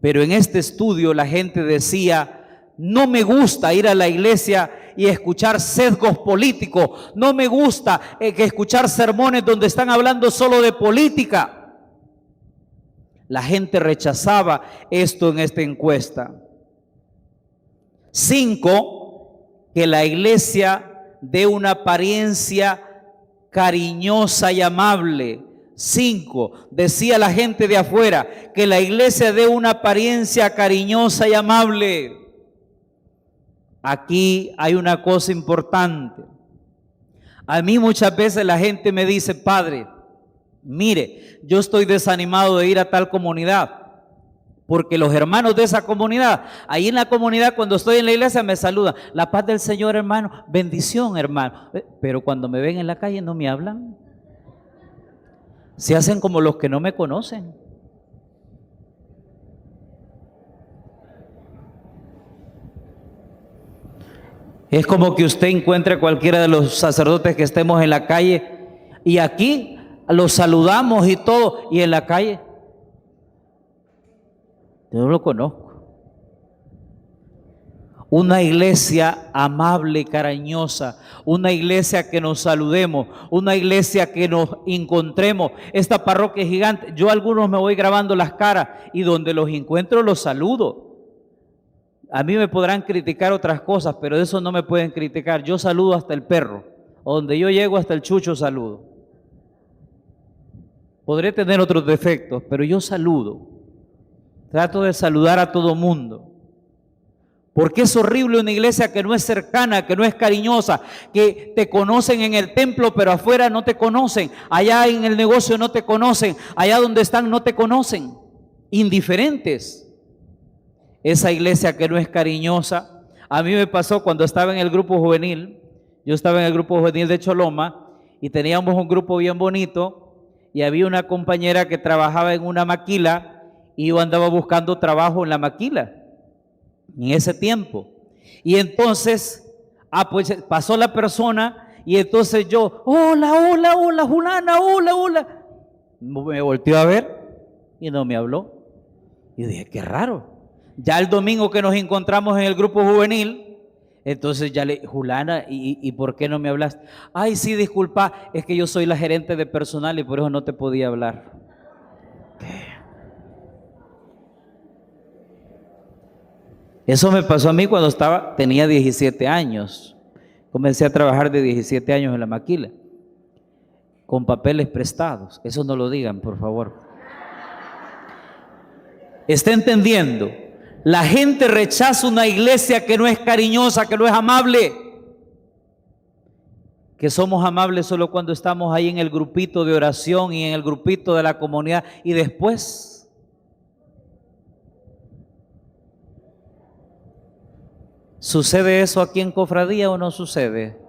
Pero en este estudio la gente decía, no me gusta ir a la iglesia y escuchar sesgos políticos, no me gusta escuchar sermones donde están hablando solo de política. La gente rechazaba esto en esta encuesta. 5, que la iglesia dé una apariencia cariñosa y amable. 5, decía la gente de afuera, que la iglesia dé una apariencia cariñosa y amable. Aquí hay una cosa importante. A mí muchas veces la gente me dice, padre, mire, yo estoy desanimado de ir a tal comunidad, porque los hermanos de esa comunidad, ahí en la comunidad cuando estoy en la iglesia me saludan, la paz del Señor hermano, bendición hermano, pero cuando me ven en la calle no me hablan, se hacen como los que no me conocen. Es como que usted encuentre a cualquiera de los sacerdotes que estemos en la calle y aquí los saludamos y todo, y en la calle yo no lo conozco. Una iglesia amable, cariñosa, una iglesia que nos saludemos, una iglesia que nos encontremos. Esta parroquia es gigante, yo a algunos me voy grabando las caras y donde los encuentro los saludo. A mí me podrán criticar otras cosas, pero de eso no me pueden criticar. Yo saludo hasta el perro, o donde yo llego hasta el chucho saludo. Podré tener otros defectos, pero yo saludo. Trato de saludar a todo mundo. Porque es horrible una iglesia que no es cercana, que no es cariñosa, que te conocen en el templo, pero afuera no te conocen. Allá en el negocio no te conocen. Allá donde están no te conocen. Indiferentes. Esa iglesia que no es cariñosa. A mí me pasó cuando estaba en el grupo juvenil. Yo estaba en el grupo juvenil de Choloma y teníamos un grupo bien bonito y había una compañera que trabajaba en una maquila y yo andaba buscando trabajo en la maquila en ese tiempo. Y entonces, pues pasó la persona y entonces yo, hola, hola, hola, Julana, hola, hola. Me volteó a ver y no me habló. Y dije, qué raro. Ya el domingo que nos encontramos en el grupo juvenil, entonces ya le, Julana, ¿y por qué no me hablaste? Ay, sí, disculpa, es que yo soy la gerente de personal y por eso no te podía hablar. Eso me pasó a mí cuando tenía 17 años. Comencé a trabajar de 17 años en la maquila, con papeles prestados. Eso no lo digan, por favor. ¿Está entendiendo? La gente rechaza una iglesia que no es cariñosa, que no es amable. Que somos amables solo cuando estamos ahí en el grupito de oración y en el grupito de la comunidad. Y después, ¿sucede eso aquí en Cofradía o no sucede?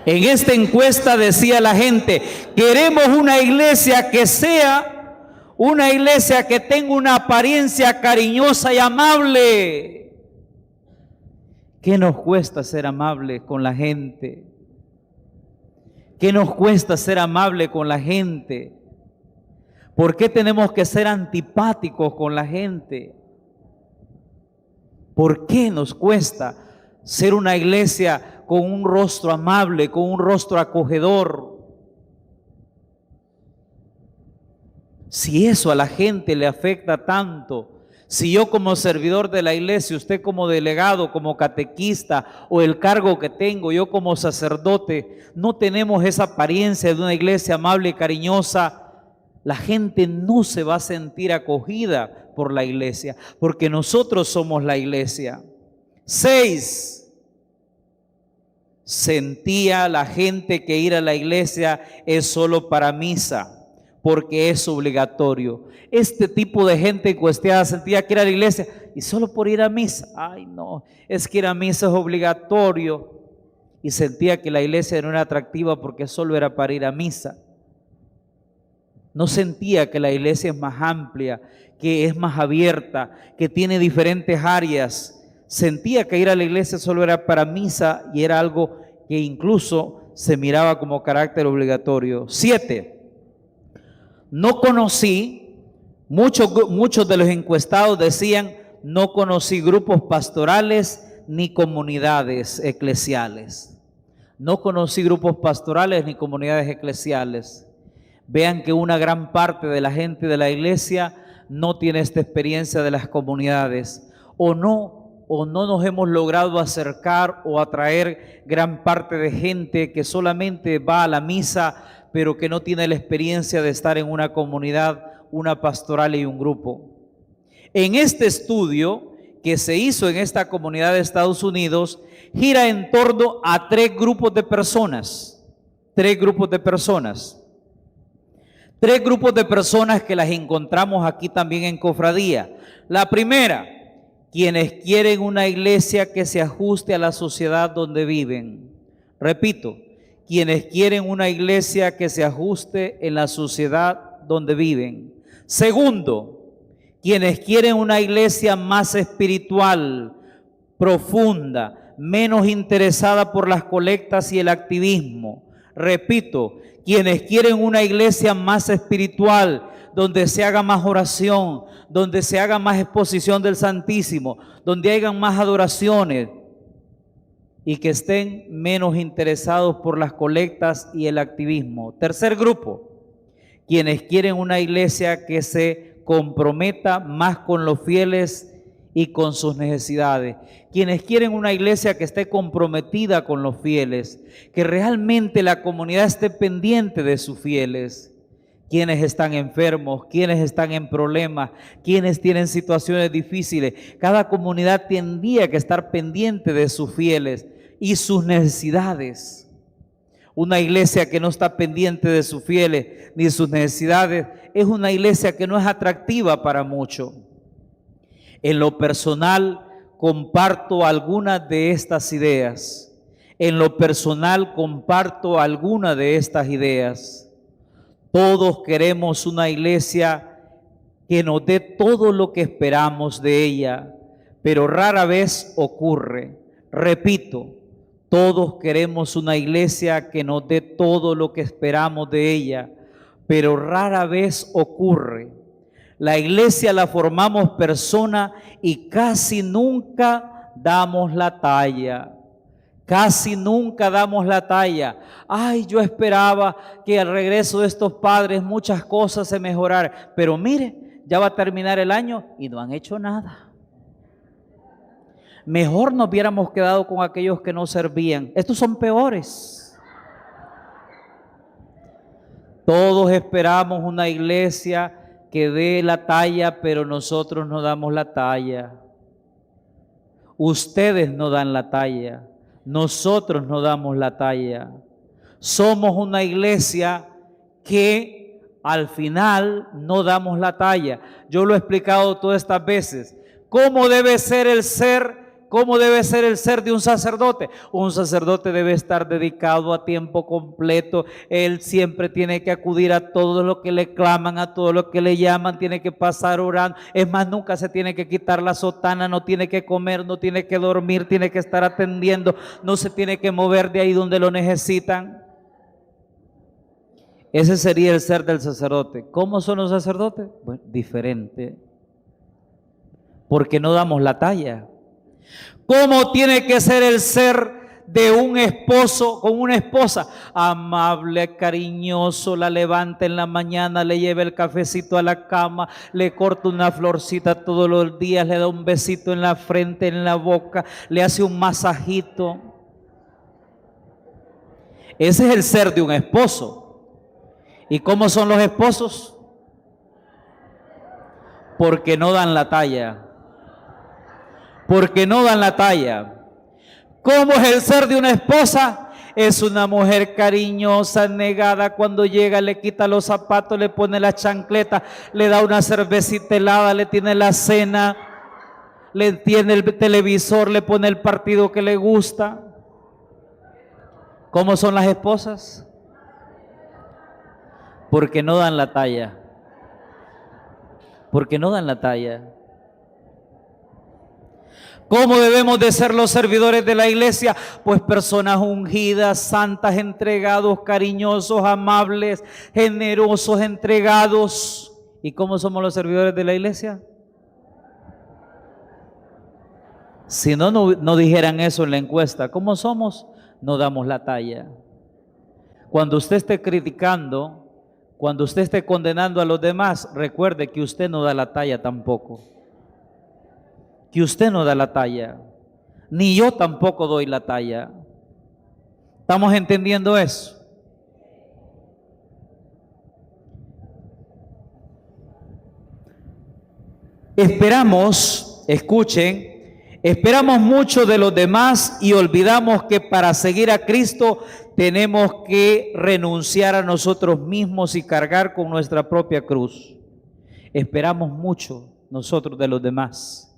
En esta encuesta decía la gente, queremos una iglesia que sea una iglesia que tenga una apariencia cariñosa y amable. ¿Qué nos cuesta ser amable con la gente? ¿Qué nos cuesta ser amable con la gente? ¿Por qué tenemos que ser antipáticos con la gente? ¿Por qué nos cuesta ser una iglesia con un rostro amable, con un rostro acogedor? Si eso a la gente le afecta tanto, si yo como servidor de la iglesia, usted como delegado, como catequista o el cargo que tengo, yo como sacerdote, no tenemos esa apariencia de una iglesia amable y cariñosa, la gente no se va a sentir acogida por la iglesia, porque nosotros somos la iglesia. 6. Sentía la gente que ir a la iglesia es solo para misa, porque es obligatorio. Este tipo de gente encuestada sentía que ir a la iglesia y solo por ir a misa. Ay, no, es que ir a misa es obligatorio. Y sentía que la iglesia no era atractiva porque solo era para ir a misa. No sentía que la iglesia es más amplia, que es más abierta, que tiene diferentes áreas. Sentía que ir a la iglesia solo era para misa y era algo que incluso se miraba como carácter obligatorio. 7. No conocí, muchos de los encuestados decían, no conocí grupos pastorales ni comunidades eclesiales. No conocí grupos pastorales ni comunidades eclesiales. Vean que una gran parte de la gente de la iglesia no tiene esta experiencia de las comunidades, o no nos hemos logrado acercar o atraer gran parte de gente que solamente va a la misa, pero que no tiene la experiencia de estar en una comunidad, una pastoral y un grupo. En este estudio que se hizo en esta comunidad de Estados Unidos, gira en torno a 3 grupos de personas. 3 grupos de personas. 3 grupos de personas que las encontramos aquí también en Cofradía. La primera, quienes quieren una iglesia que se ajuste a la sociedad donde viven. Repito, quienes quieren una iglesia que se ajuste en la sociedad donde viven. Segundo, quienes quieren una iglesia más espiritual, profunda, menos interesada por las colectas y el activismo. Repito, quienes quieren una iglesia más espiritual, donde se haga más oración, donde se haga más exposición del Santísimo, donde hagan más adoraciones y que estén menos interesados por las colectas y el activismo. Tercer grupo, quienes quieren una iglesia que se comprometa más con los fieles y con sus necesidades. Quienes quieren una iglesia que esté comprometida con los fieles, que realmente la comunidad esté pendiente de sus fieles. Quienes están enfermos, quienes están en problemas, quienes tienen situaciones difíciles. Cada comunidad tendría que estar pendiente de sus fieles y sus necesidades. Una iglesia que no está pendiente de sus fieles ni de sus necesidades es una iglesia que no es atractiva para muchos. En lo personal, comparto algunas de estas ideas. En lo personal, comparto algunas de estas ideas. Todos queremos una iglesia que nos dé todo lo que esperamos de ella, pero rara vez ocurre. Repito, todos queremos una iglesia que nos dé todo lo que esperamos de ella, pero rara vez ocurre. La iglesia la formamos personas y casi nunca damos la talla. Casi nunca damos la talla. Ay, yo esperaba que al regreso de estos padres muchas cosas se mejoraran. Pero mire, ya va a terminar el año y no han hecho nada. Mejor nos hubiéramos quedado con aquellos que no servían. Estos son peores. Todos esperamos una iglesia que dé la talla, pero nosotros no damos la talla. Ustedes no dan la talla. Nosotros no damos la talla. Somos una iglesia que al final no damos la talla. Yo lo he explicado todas estas veces. ¿Cómo debe ser el ser de un sacerdote? Un sacerdote debe estar dedicado a tiempo completo. Él siempre tiene que acudir a todo lo que le claman, a todo lo que le llaman, tiene que pasar orando. Es más, nunca se tiene que quitar la sotana, no tiene que comer, no tiene que dormir, tiene que estar atendiendo, no se tiene que mover de ahí donde lo necesitan. Ese sería el ser del sacerdote. ¿Cómo son los sacerdotes? Bueno, diferente. Porque no damos la talla. ¿Cómo tiene que ser el ser de un esposo con una esposa? Amable, cariñoso, la levanta en la mañana, le lleva el cafecito a la cama, le corta una florcita todos los días, le da un besito en la frente, en la boca, le hace un masajito. Ese es el ser de un esposo. ¿Y cómo son los esposos? Porque no dan la talla. Porque no dan la talla. ¿Cómo es el ser de una esposa? Es una mujer cariñosa, negada. Cuando llega le quita los zapatos, le pone la chancleta, le da una cervecita helada, le tiene la cena, le tiene el televisor, le pone el partido que le gusta. ¿Cómo son las esposas? Porque no dan la talla. Porque no dan la talla. ¿Cómo debemos de ser los servidores de la iglesia? Pues personas ungidas, santas, entregados, cariñosos, amables, generosos, entregados. ¿Y cómo somos los servidores de la iglesia? Si no dijeran eso en la encuesta, ¿cómo somos? No damos la talla. Cuando usted esté criticando, cuando usted esté condenando a los demás, recuerde que usted no da la talla tampoco. Que usted no da la talla, ni yo tampoco doy la talla. ¿Estamos entendiendo eso? Esperamos, escuchen, esperamos mucho de los demás y olvidamos que para seguir a Cristo tenemos que renunciar a nosotros mismos y cargar con nuestra propia cruz. Esperamos mucho nosotros de los demás.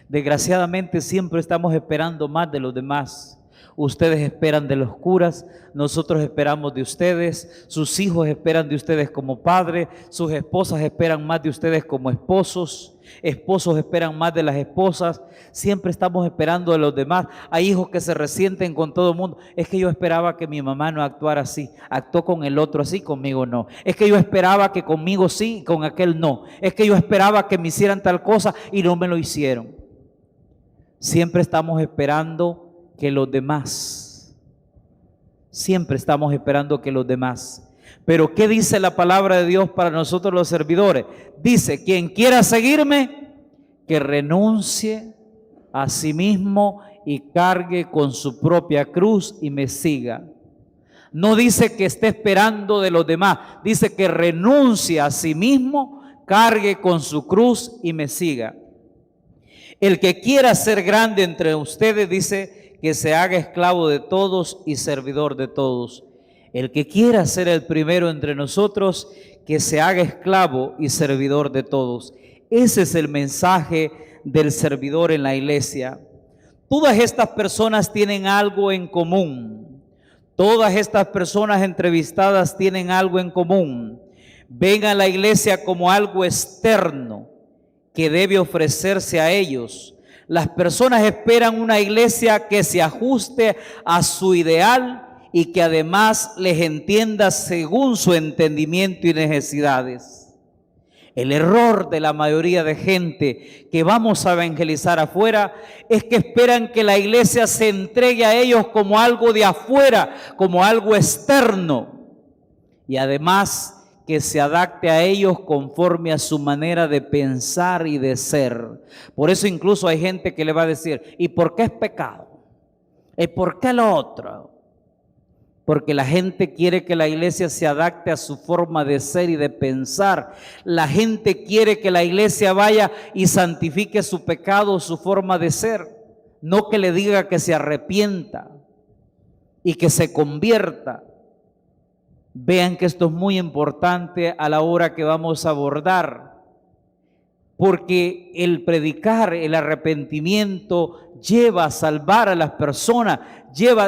Desgraciadamente siempre estamos esperando más de los demás. Ustedes esperan de los curas, nosotros esperamos de ustedes, sus hijos esperan de ustedes como padres, sus esposas esperan más de ustedes como esposos, esposos esperan más de las esposas, siempre estamos esperando de los demás. Hay hijos que se resienten con todo el mundo. Es que yo esperaba que mi mamá no actuara así, actuó con el otro así, conmigo no. Es que yo esperaba que conmigo sí y con aquel no. Es que yo esperaba que me hicieran tal cosa y no me lo hicieron. Siempre estamos esperando que los demás, siempre estamos esperando que los demás. Pero ¿qué dice la palabra de Dios para nosotros los servidores? Dice, quien quiera seguirme, que renuncie a sí mismo y cargue con su propia cruz y me siga. No dice que esté esperando de los demás, dice que renuncie a sí mismo, cargue con su cruz y me siga. El que quiera ser grande entre ustedes, dice, que se haga esclavo de todos y servidor de todos. El que quiera ser el primero entre nosotros, que se haga esclavo y servidor de todos. Ese es el mensaje del servidor en la iglesia. Todas estas personas tienen algo en común. Todas estas personas entrevistadas tienen algo en común. Ven a la iglesia como algo externo que debe ofrecerse a ellos. Las personas esperan una iglesia que se ajuste a su ideal y que además les entienda según su entendimiento y necesidades. El error de la mayoría de gente que vamos a evangelizar afuera es que esperan que la iglesia se entregue a ellos como algo de afuera, como algo externo, y además que se adapte a ellos conforme a su manera de pensar y de ser. Por eso incluso hay gente que le va a decir, ¿y por qué es pecado? ¿Y por qué lo otro? Porque la gente quiere que la iglesia se adapte a su forma de ser y de pensar. La gente quiere que la iglesia vaya y santifique su pecado, su forma de ser. No que le diga que se arrepienta y que se convierta. Vean que esto es muy importante a la hora que vamos a abordar, porque el predicar el arrepentimiento lleva a salvar a las personas,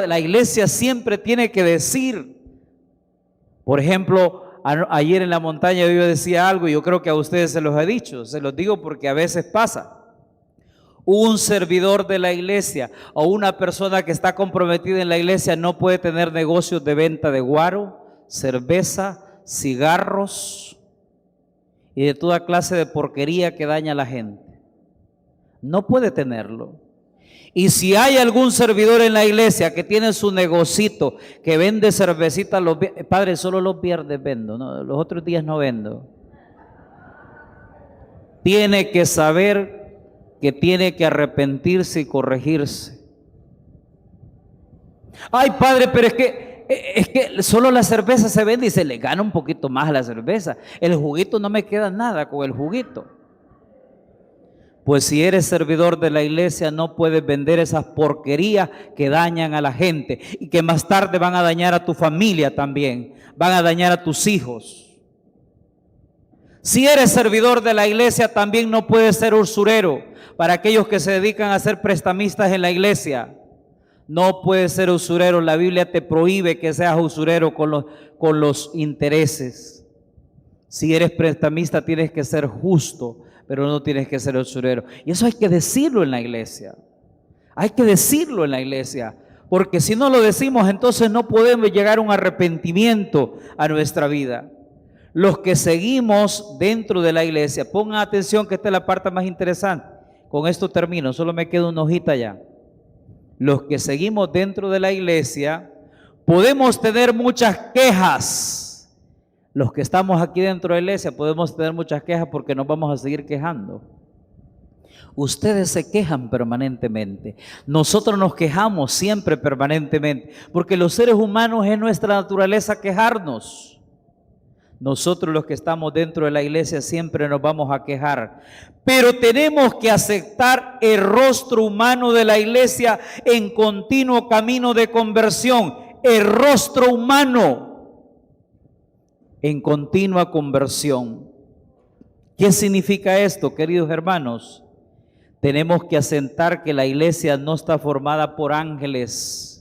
la iglesia siempre tiene que decir. Por ejemplo, ayer en la montaña yo decía algo y yo creo que a ustedes se los he dicho, se los digo porque a veces pasa. Un servidor de la iglesia o una persona que está comprometida en la iglesia no puede tener negocios de venta de guaro, cerveza, cigarros y de toda clase de porquería que daña a la gente. No puede tenerlo. Y si hay algún servidor en la iglesia que tiene su negocito, que vende cervecita, padre, solo los viernes vendo, ¿no? Los otros días no vendo. Tiene que saber que tiene que arrepentirse y corregirse. Ay, padre, pero es que solo la cerveza se vende y se le gana un poquito más a la cerveza. El juguito no me queda nada con el juguito. Pues si eres servidor de la iglesia no puedes vender esas porquerías que dañan a la gente y que más tarde van a dañar a tu familia también, van a dañar a tus hijos. Si eres servidor de la iglesia también no puedes ser usurero. Para aquellos que se dedican a ser prestamistas en la iglesia, no puedes ser usurero. La Biblia te prohíbe que seas usurero con los intereses. Si eres prestamista tienes que ser justo, pero no tienes que ser usurero. Y eso hay que decirlo en la iglesia. Hay que decirlo en la iglesia, porque si no lo decimos, entonces no podemos llegar a un arrepentimiento a nuestra vida. Los que seguimos dentro de la iglesia, pongan atención que esta es la parte más interesante. Con esto termino, solo me queda una hojita ya. Los que seguimos dentro de la iglesia, podemos tener muchas quejas. Los que estamos aquí dentro de la iglesia podemos tener muchas quejas porque nos vamos a seguir quejando. Ustedes se quejan permanentemente. Nosotros nos quejamos siempre permanentemente, porque los seres humanos es nuestra naturaleza quejarnos. Nosotros los que estamos dentro de la iglesia siempre nos vamos a quejar, pero tenemos que aceptar el rostro humano de la iglesia en continuo camino de conversión. El rostro humano en continua conversión. ¿Qué significa esto, queridos hermanos? Tenemos que aceptar que la iglesia no está formada por ángeles.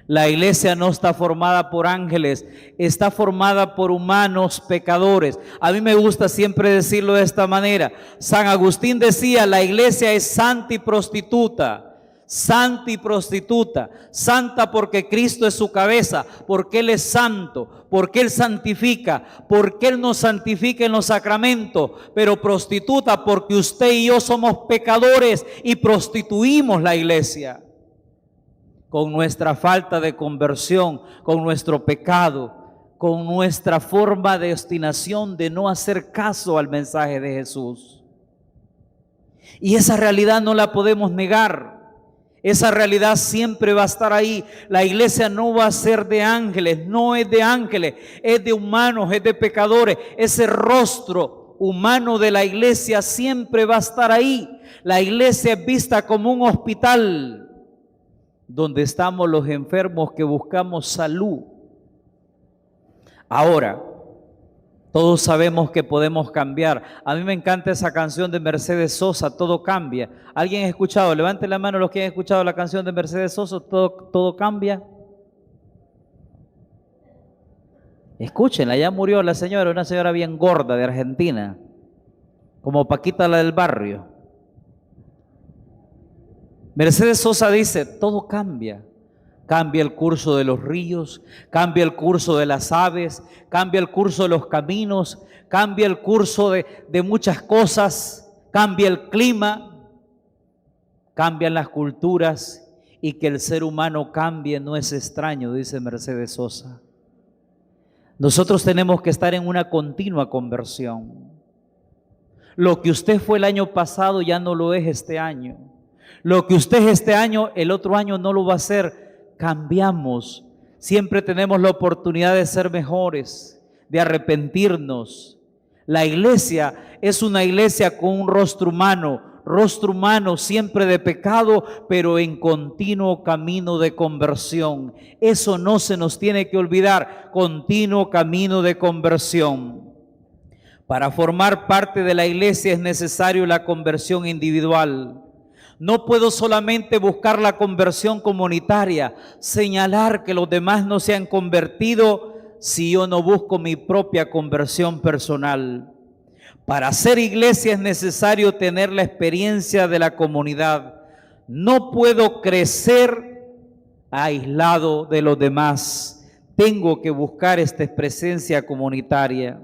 La iglesia no está formada por ángeles, está formada por humanos pecadores. A mí me gusta siempre decirlo de esta manera. San Agustín decía, la iglesia es santa y prostituta. Santa y prostituta. Santa porque Cristo es su cabeza, porque Él es santo, porque Él santifica, porque Él nos santifica en los sacramentos. Pero prostituta porque usted y yo somos pecadores y prostituimos la iglesia con nuestra falta de conversión, con nuestro pecado, con nuestra forma de obstinación de no hacer caso al mensaje de Jesús. Y esa realidad no la podemos negar. Esa realidad siempre va a estar ahí. La iglesia no va a ser de ángeles, no es de ángeles, es de humanos, es de pecadores. Ese rostro humano de la iglesia siempre va a estar ahí. La iglesia es vista como un hospital donde estamos los enfermos que buscamos salud. Ahora, todos sabemos que podemos cambiar. A mí me encanta esa canción de Mercedes Sosa, Todo Cambia. ¿Alguien ha escuchado? Levanten la mano los que han escuchado la canción de Mercedes Sosa, Todo Cambia. Escúchenla, ya murió la señora, una señora bien gorda de Argentina, como Paquita la del barrio. Mercedes Sosa dice, todo cambia. Cambia el curso de los ríos, cambia el curso de las aves, cambia el curso de los caminos, cambia el curso de muchas cosas, cambia el clima, cambian las culturas, y que el ser humano cambie no es extraño, dice Mercedes Sosa. Nosotros tenemos que estar en una continua conversión. Lo que usted fue el año pasado ya no lo es este año. Lo que usted es este año, el otro año no lo va a ser. Cambiamos, siempre tenemos la oportunidad de ser mejores, de arrepentirnos. La iglesia es una iglesia con un rostro humano siempre de pecado, pero en continuo camino de conversión. Eso no se nos tiene que olvidar, continuo camino de conversión. Para formar parte de la iglesia es necesario la conversión individual. No puedo solamente buscar la conversión comunitaria, señalar que los demás no se han convertido si yo no busco mi propia conversión personal. Para ser iglesia es necesario tener la experiencia de la comunidad. No puedo crecer aislado de los demás. Tengo que buscar esta presencia comunitaria.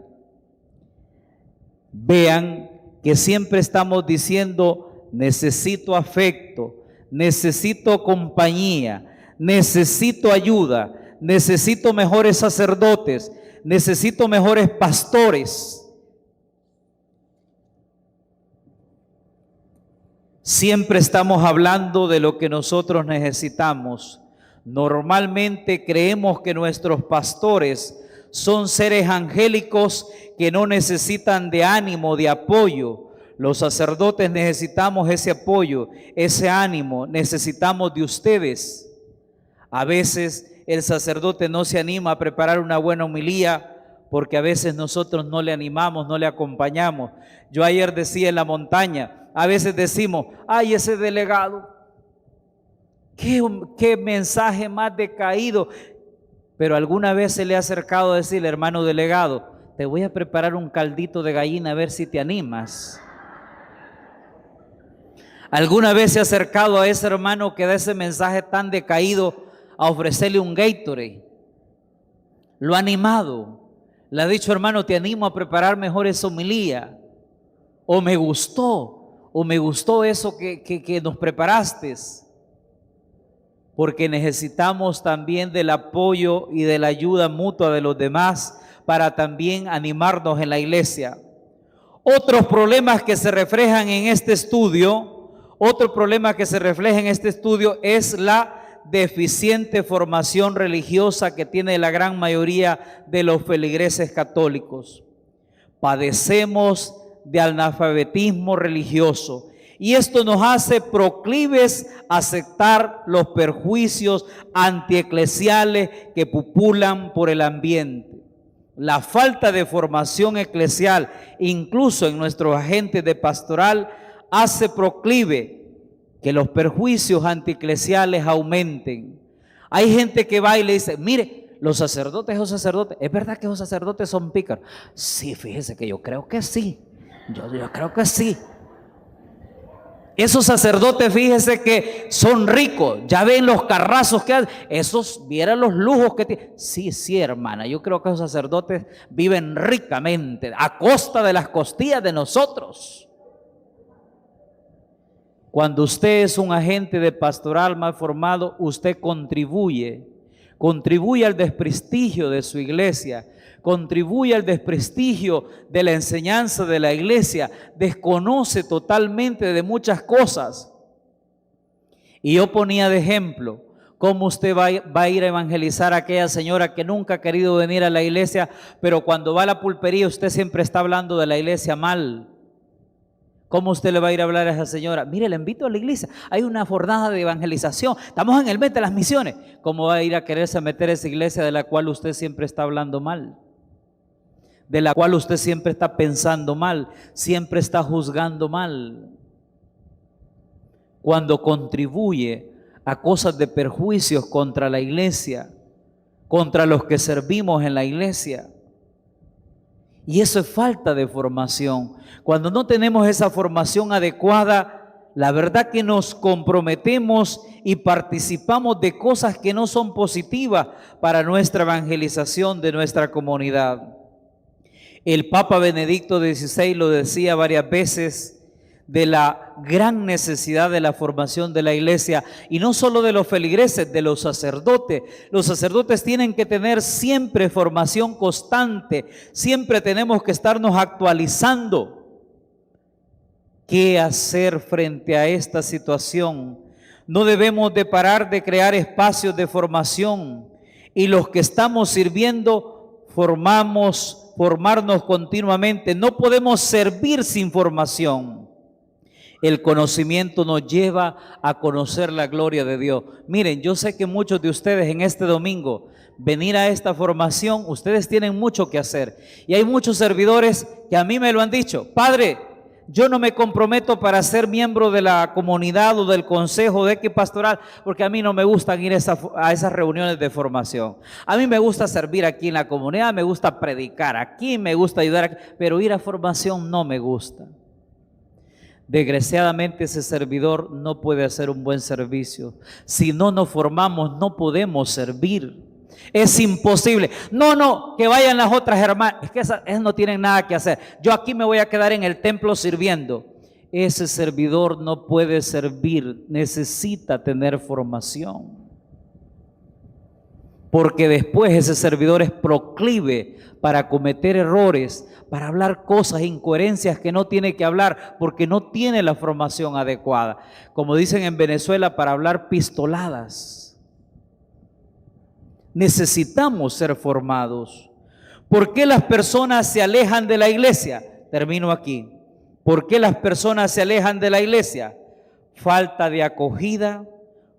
Vean que siempre estamos diciendo: necesito afecto, necesito compañía, necesito ayuda, necesito mejores sacerdotes, necesito mejores pastores. Siempre estamos hablando de lo que nosotros necesitamos. Normalmente creemos que nuestros pastores son seres angélicos que no necesitan de ánimo, de apoyo. Los sacerdotes necesitamos ese apoyo, ese ánimo, necesitamos de ustedes. A veces el sacerdote no se anima a preparar una buena homilía porque a veces nosotros no le animamos, no le acompañamos. Yo ayer decía en la montaña, a veces decimos: ay, ese delegado, qué mensaje más decaído. Pero alguna vez se le ha acercado a decirle: hermano delegado, te voy a preparar un caldito de gallina a ver si te animas. ¿Alguna vez se ha acercado a ese hermano que da ese mensaje tan decaído a ofrecerle un Gatorade? Lo ha animado, le ha dicho: hermano, te animo a preparar mejor esa homilía, o me gustó eso que nos preparaste. Porque necesitamos también del apoyo y de la ayuda mutua de los demás para también animarnos en la iglesia. Otros problemas que se reflejan en este estudio, es la deficiente formación religiosa que tiene la gran mayoría de los feligreses católicos. Padecemos de analfabetismo religioso y esto nos hace proclives a aceptar los perjuicios antieclesiales que pupulan por el ambiente. La falta de formación eclesial, incluso en nuestros agentes de pastoral, hace proclive que los perjuicios antieclesiales aumenten. Hay gente que va y le dice: mire, los sacerdotes, ¿es verdad que los sacerdotes son pícaros? Sí, fíjese que yo creo que sí. Yo creo que sí. Esos sacerdotes, fíjese que son ricos, ya ven los carrazos que hacen, esos vieran los lujos que tienen. Sí, hermana, yo creo que esos sacerdotes viven ricamente a costa de las costillas de nosotros. Cuando usted es un agente de pastoral mal formado, usted contribuye contribuye al desprestigio de su iglesia, contribuye al desprestigio de la enseñanza de la iglesia, desconoce totalmente de muchas cosas. Y yo ponía de ejemplo, ¿cómo usted va a ir a evangelizar a aquella señora que nunca ha querido venir a la iglesia, pero cuando va a la pulpería usted siempre está hablando de la iglesia mal? ¿Cómo usted le va a ir a hablar a esa señora? Mire, le invito a la iglesia, hay una jornada de evangelización, estamos en el mes de las misiones. ¿Cómo va a ir a quererse meter a esa iglesia de la cual usted siempre está hablando mal? De la cual usted siempre está pensando mal, siempre está juzgando mal. Cuando contribuye a cosas de perjuicios contra la iglesia, contra los que servimos en la iglesia. Y eso es falta de formación. Cuando no tenemos esa formación adecuada, la verdad que nos comprometemos y participamos de cosas que no son positivas para nuestra evangelización de nuestra comunidad. El Papa Benedicto XVI lo decía varias veces, de la gran necesidad de la formación de la iglesia, y no solo de los feligreses, de los sacerdotes. Los sacerdotes tienen que tener siempre formación constante, siempre tenemos que estarnos actualizando. ¿Qué hacer frente a esta situación? No debemos de parar de crear espacios de formación, y los que estamos sirviendo formarnos continuamente. No podemos servir sin formación. El conocimiento nos lleva a conocer la gloria de Dios. Miren, yo sé que muchos de ustedes en este domingo venir a esta formación, ustedes tienen mucho que hacer. Y hay muchos servidores que a mí me lo han dicho: Padre, yo no me comprometo para ser miembro de la comunidad o del consejo de X pastoral, porque a mí no me gusta ir a esas reuniones de formación. A mí me gusta servir aquí en la comunidad, me gusta predicar aquí, me gusta ayudar, pero ir a formación no me gusta. Desgraciadamente ese servidor no puede hacer un buen servicio. Si no nos formamos, no podemos servir. Es imposible. No, que vayan las otras hermanas. Es que esas no tienen nada que hacer. Yo aquí me voy a quedar en el templo sirviendo. Ese servidor no puede servir. Necesita tener formación. Porque después ese servidor es proclive para cometer errores, para hablar cosas, incoherencias que no tiene que hablar, porque no tiene la formación adecuada. Como dicen en Venezuela, para hablar pistoladas. Necesitamos ser formados. ¿Por qué las personas se alejan de la iglesia? Termino aquí. ¿Por qué las personas se alejan de la iglesia? Falta de acogida,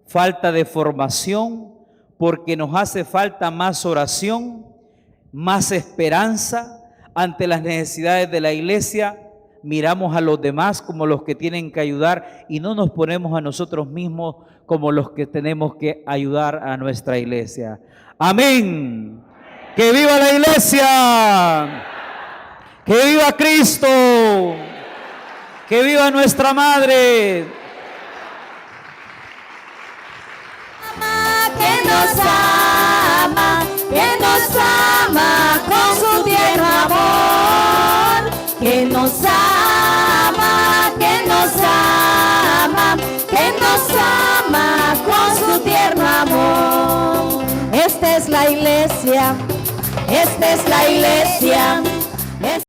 falta de formación, porque nos hace falta más oración, más esperanza ante las necesidades de la iglesia. Miramos a los demás como los que tienen que ayudar y no nos ponemos a nosotros mismos como los que tenemos que ayudar a nuestra iglesia. Amén. ¡Que viva la iglesia! ¡Que viva Cristo! ¡Que viva nuestra Madre! Que nos ama con su tierno amor, que nos ama, que nos ama, que nos ama con su tierno amor. Esta es la iglesia, esta es la iglesia.